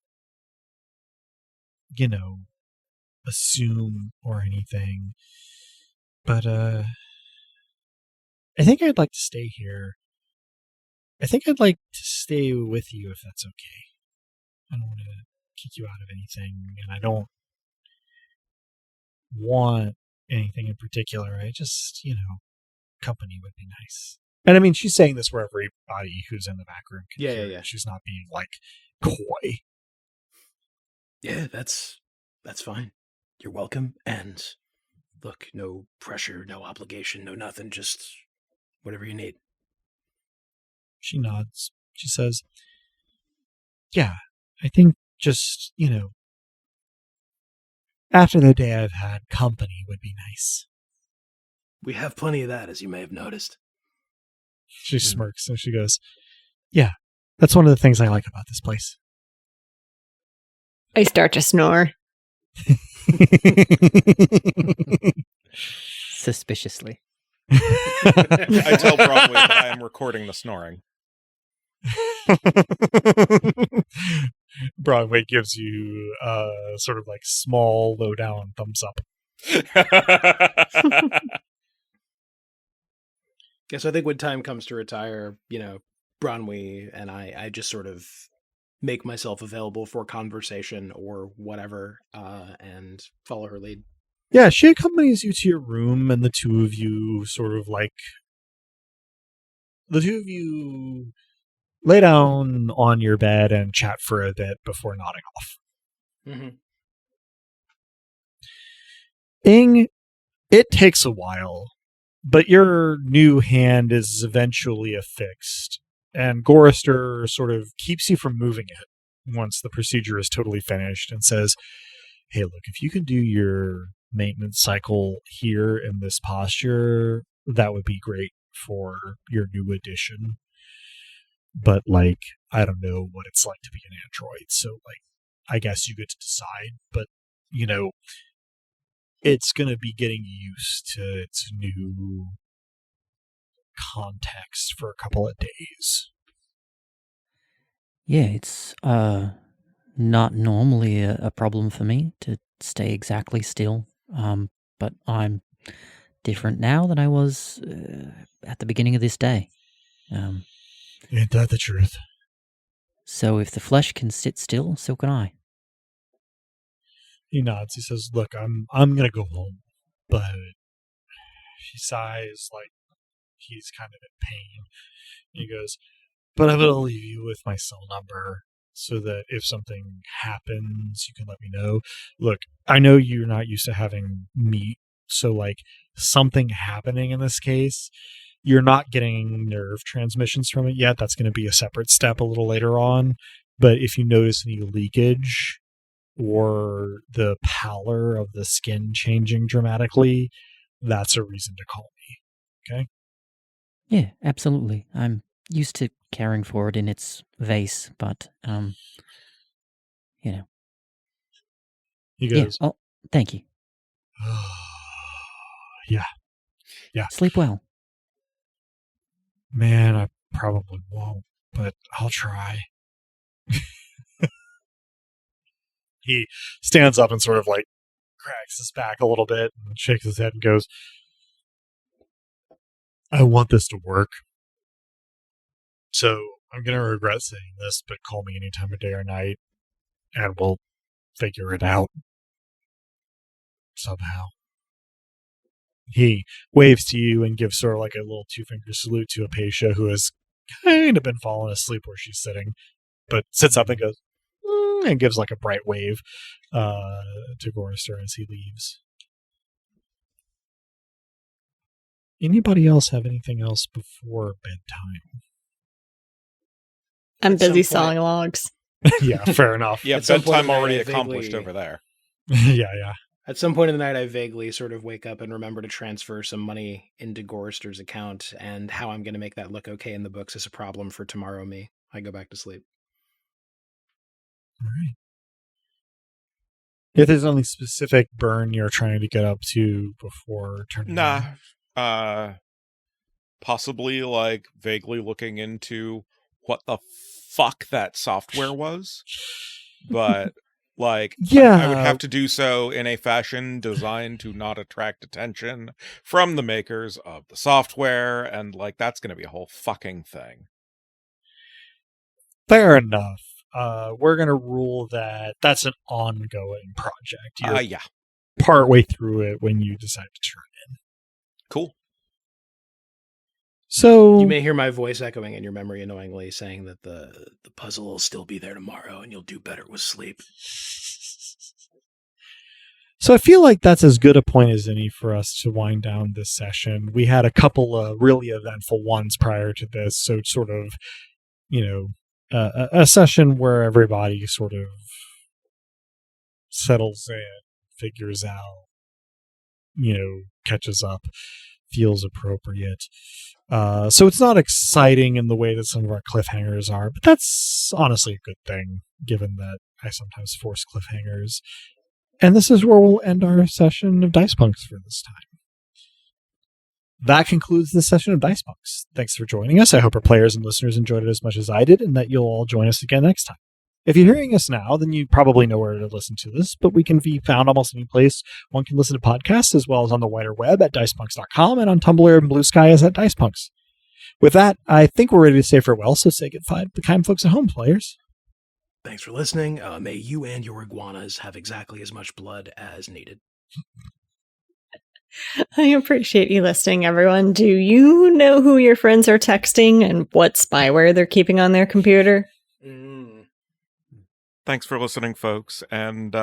assume or anything, but I think I'd like to stay here. I think I'd like to stay with you if that's okay. I don't want to kick you out of anything, and I don't want anything in particular. I just, company would be nice. And I mean, she's saying this where everybody who's in the back room can hear it. She's not being coy. Yeah, that's fine. You're welcome. And look, no pressure, no obligation, no nothing. Just whatever you need. She nods. She says, yeah, I think just, after the day I've had, company would be nice. We have plenty of that, as you may have noticed. She smirks and she goes, yeah, that's one of the things I like about this place. I start to snore. Suspiciously. I tell Broadway that I am recording the snoring. Broadway gives you a sort of small, low down thumbs up. So I think when time comes to retire, Bronwyn and I just sort of make myself available for conversation or whatever, and follow her lead. Yeah, she accompanies you to your room, and the two of you lay down on your bed and chat for a bit before nodding off. Mm-hmm. Ing, it takes a while, but your new hand is eventually affixed, and Gorister sort of keeps you from moving it once the procedure is totally finished and says, hey, look, if you can do your maintenance cycle here in this posture, that would be great for your new addition. But, I don't know what it's like to be an android, so, I guess you get to decide, but, it's going to be getting used to its new context for a couple of days. Yeah, it's not normally a problem for me to stay exactly still, but I'm different now than I was at the beginning of this day. Ain't that the truth? So if the flesh can sit still, so can I. He nods. He says, look, I'm going to go home. But he sighs like he's kind of in pain. He goes, but I'm going to leave you with my cell number so that if something happens, you can let me know. Look, I know you're not used to having meat, so something happening in this case, you're not getting nerve transmissions from it yet. That's going to be a separate step a little later on. But if you notice any leakage or the pallor of the skin changing dramatically, that's a reason to call me. Okay? Yeah, absolutely. I'm used to caring for it in its vase, but, He goes, yeah, thank you. Yeah. Sleep well. Man, I probably won't, but I'll try. He stands up and sort of cracks his back a little bit and shakes his head and goes, I want this to work. So I'm going to regret saying this, but call me any time of day or night and we'll figure it out. Somehow. He waves to you and gives sort of a little two-finger salute to Apatia, who has kind of been falling asleep where she's sitting, but sits up and goes, and gives a bright wave to Gorister as he leaves. Anybody else have anything else before bedtime? I'm At some busy point- sawing logs. Yeah, fair enough. Yeah, At some point in bedtime the night, already I accomplished vaguely- over there. Yeah. At some point in the night, I vaguely sort of wake up and remember to transfer some money into Gorister's account, and how I'm going to make that look okay in the books is a problem for tomorrow me. I go back to sleep. All right. If there's any specific burn you're trying to get up to before turning in. Possibly vaguely looking into what the fuck that software was, but Yeah. I would have to do so in a fashion designed to not attract attention from the makers of the software, and that's going to be a whole fucking thing. Fair enough. We're going to rule that that's an ongoing project. Yeah. partway through it when you decide to turn in. Cool. So You may hear my voice echoing in your memory annoyingly saying that the puzzle will still be there tomorrow and you'll do better with sleep. So I feel like that's as good a point as any for us to wind down this session. We had a couple of really eventful ones prior to this, so sort of, a session where everybody sort of settles in, figures out, catches up, feels appropriate. So it's not exciting in the way that some of our cliffhangers are, but that's honestly a good thing, given that I sometimes force cliffhangers. And this is where we'll end our session of Dice Punks for this time. That concludes this session of Dice Punks. Thanks for joining us. I hope our players and listeners enjoyed it as much as I did, and that you'll all join us again next time. If you're hearing us now, then you probably know where to listen to this, but we can be found almost any place one can listen to podcasts, as well as on the wider web at dicepunks.com, and on Tumblr and Blue Sky as at Dicepunks. With that, I think we're ready to say farewell, so say goodbye to the kind folks at home, players. Thanks for listening. May you and your iguanas have exactly as much blood as needed. I appreciate you listening, everyone. Do you know who your friends are texting and what spyware they're keeping on their computer? Thanks for listening, folks. And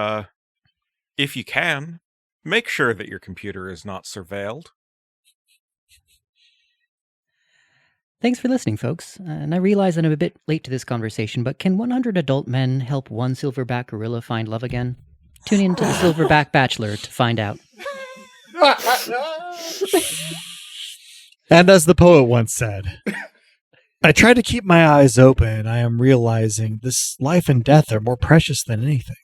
if you can, make sure that your computer is not surveilled. Thanks for listening, folks. And I realize that I'm a bit late to this conversation, but can 100 adult men help one silverback gorilla find love again? Tune in to the Silverback Bachelor to find out. And as the poet once said, I try to keep my eyes open. I am realizing this life and death are more precious than anything.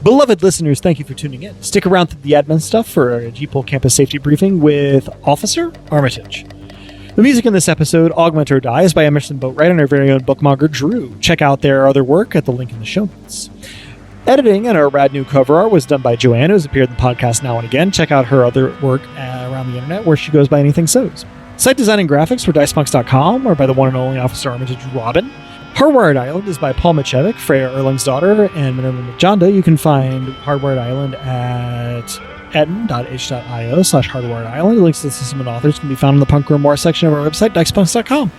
Beloved listeners, thank you for tuning in. Stick around through the admin stuff for a G-Pole campus safety briefing with Officer Armitage. The music in this episode, Augment or Die, is by Emerson, Boatwright, and our very own bookmogger, Drew. Check out their other work at the link in the show notes. Editing and our rad new cover art was done by Joanne, who's appeared in the podcast now and again. Check out her other work around the internet, where she goes by Anything So's. Site design and graphics for dicepunks.com are by the one and only Officer Armitage Robin. Hardwired Island is by Paul Machevic, Freya Erlingsdottir, and Minerva McJonda. You can find Hardwired Island at etten.h.io/hardwiredisland. Links to the system and authors can be found in the Punk Room More section of our website, dicepunks.com.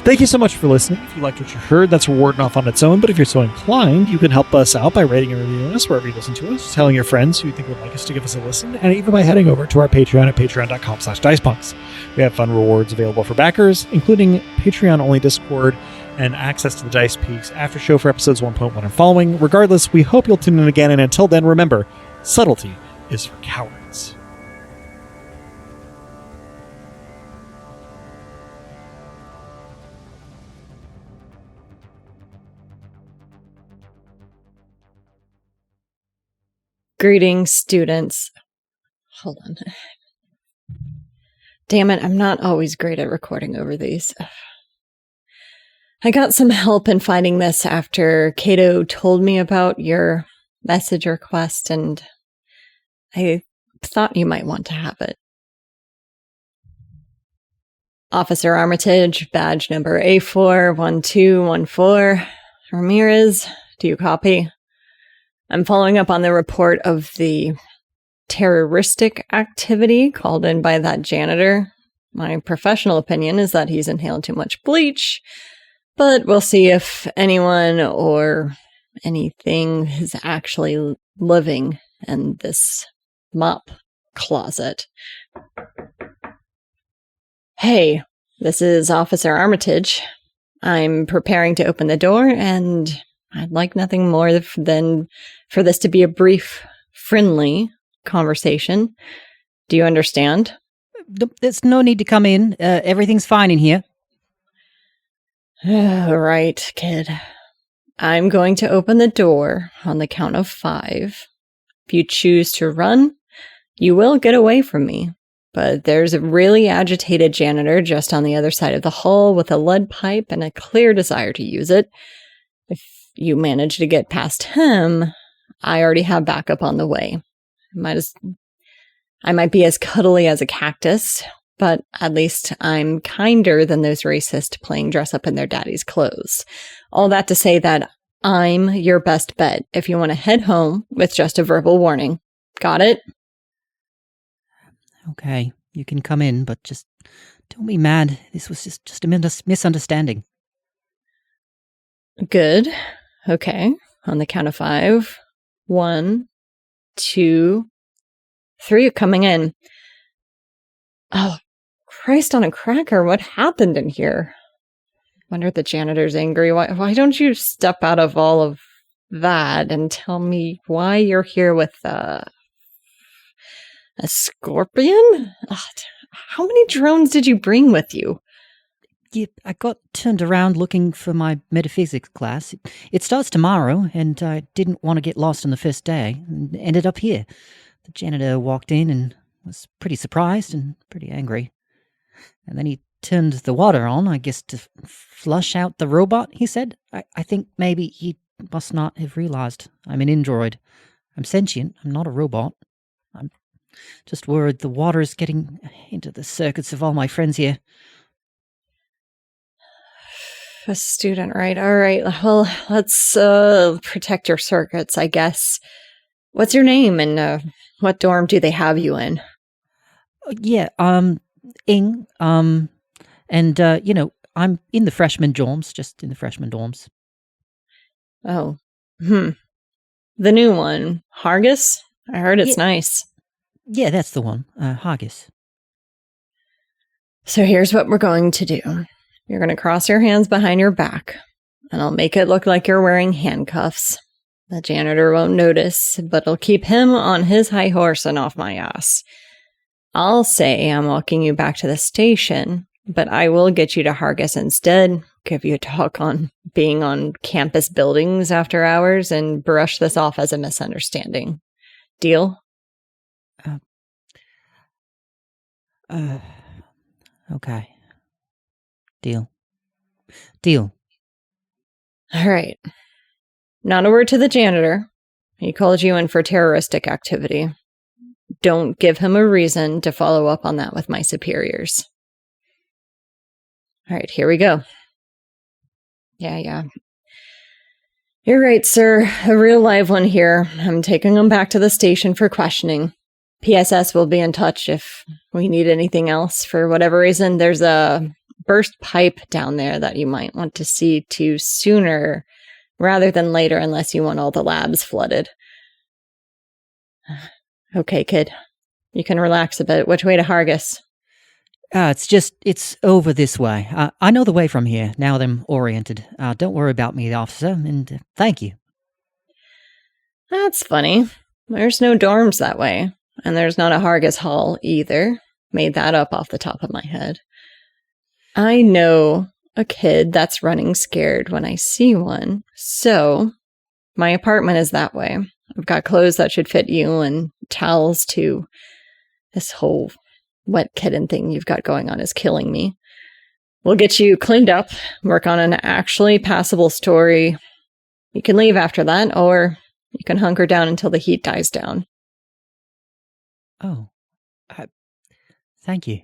Thank you so much for listening. If you liked what you heard, that's reward enough on its own, but if you're so inclined, you can help us out by rating and reviewing us wherever you listen to us, telling your friends who you think would like us to give us a listen, and even by heading over to our Patreon at patreon.com/dicepunks. We have fun rewards available for backers, including Patreon-only Discord and access to the Dice Peaks after show for episodes 1.1 and following. Regardless, we hope you'll tune in again, and until then, remember, subtlety is for cowards. Greetings, students. Hold on. Damn it, I'm not always great at recording over these. I got some help in finding this after Cato told me about your message request, and I thought you might want to have it. Officer Armitage, badge number A41214. Ramirez, do you copy? I'm following up on the report of the terroristic activity called in by that janitor. My professional opinion is that he's inhaled too much bleach, but we'll see if anyone or anything is actually living in this mop closet. Hey, this is Officer Armitage. I'm preparing to open the door, and I'd like nothing more than for this to be a brief, friendly conversation. Do you understand? There's no need to come in. Everything's fine in here. All right, kid. I'm going to open the door on the count of 5. If you choose to run, you will get away from me. But there's a really agitated janitor just on the other side of the hall with a lead pipe and a clear desire to use it. If you manage to get past him, I already have backup on the way. I might be as cuddly as a cactus, but at least I'm kinder than those racists playing dress up in their daddy's clothes. All that to say that I'm your best bet if you want to head home with just a verbal warning. Got it? Okay, you can come in, but just don't be mad. This was just a misunderstanding. Good. Okay. On the count of 5. 1, 2, 3, you're coming in. Oh, Christ on a cracker, what happened in here? Wonder if the janitor's angry. Why don't you step out of all of that and tell me why you're here with a scorpion? Ugh, how many drones did you bring with you? Yeah, I got turned around looking for my metaphysics class. It starts tomorrow, and I didn't want to get lost on the first day, and ended up here. The janitor walked in and was pretty surprised and pretty angry. And then he turned the water on, I guess to flush out the robot, he said. I think maybe he must not have realized I'm an android. I'm sentient, I'm not a robot. I'm just worried the water is getting into the circuits of all my friends here. A student, right? All right, well, let's protect your circuits, I guess. What's your name and what dorm do they have you in? Yeah, Ing, and, I'm in the freshman dorms, just in the freshman dorms. Oh, The new one, Hargis? I heard it's nice. Yeah, that's the one, Haggis. So here's what we're going to do. You're going to cross your hands behind your back, and I'll make it look like you're wearing handcuffs. The janitor won't notice, but it'll keep him on his high horse and off my ass. I'll say I'm walking you back to the station, but I will get you to Hargis instead, give you a talk on being on campus buildings after hours, and brush this off as a misunderstanding. Deal? Okay. Deal. All right. Not a word to the janitor. He called you in for terroristic activity. Don't give him a reason to follow up on that with my superiors. All right, here we go. Yeah. You're right, sir. A real live one here. I'm taking him back to the station for questioning. PSS will be in touch if we need anything else. For whatever reason, there's a burst pipe down there that you might want to see to sooner rather than later, unless you want all the labs flooded. Okay, kid. You can relax a bit. Which way to Hargis? It's over this way. I know the way from here, now that I'm oriented. Don't worry about me, officer, and thank you. That's funny. There's no dorms that way. And there's not a Hargis Hall either. Made that up off the top of my head. I know a kid that's running scared when I see one. So, my apartment is that way. I've got clothes that should fit you and towels too. This whole wet kitten thing you've got going on is killing me. We'll get you cleaned up, work on an actually passable story. You can leave after that, or you can hunker down until the heat dies down. Oh, thank you.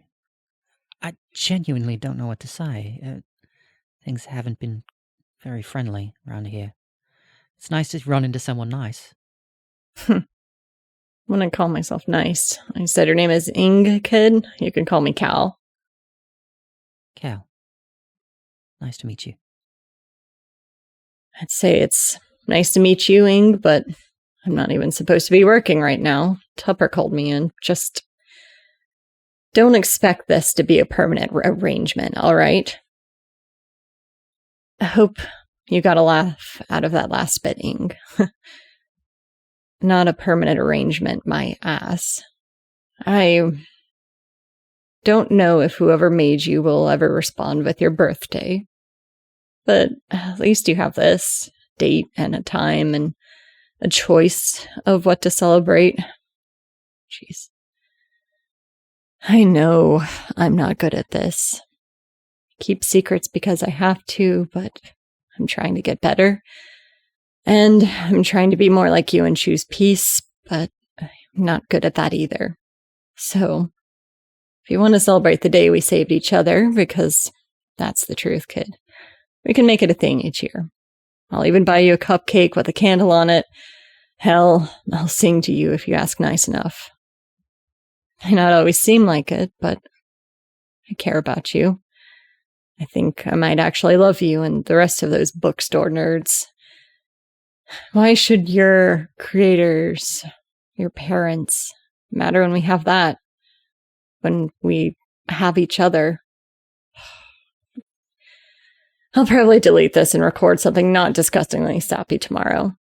I genuinely don't know what to say. Things haven't been very friendly around here. It's nice to run into someone nice. Wouldn't call myself nice. I said your name is Ing, kid. You can call me Cal. Cal. Nice to meet you. I'd say it's nice to meet you, Ing, but I'm not even supposed to be working right now. Tupper called me in. Just don't expect this to be a permanent arrangement, all right? I hope you got a laugh out of that last bit, Ing. Not a permanent arrangement, my ass. I don't know if whoever made you will ever respond with your birthday. But at least you have this date and a time and a choice of what to celebrate. Jeez. I know I'm not good at this. I keep secrets because I have to, but I'm trying to get better. And I'm trying to be more like you and choose peace, but I'm not good at that either. So, if you want to celebrate the day we saved each other, because that's the truth, kid, we can make it a thing each year. I'll even buy you a cupcake with a candle on it. Hell, I'll sing to you if you ask nice enough. May not always seem like it, but I care about you. I think I might actually love you and the rest of those bookstore nerds. Why should your creators, your parents, matter when we have that? When we have each other? I'll probably delete this and record something not disgustingly sappy tomorrow.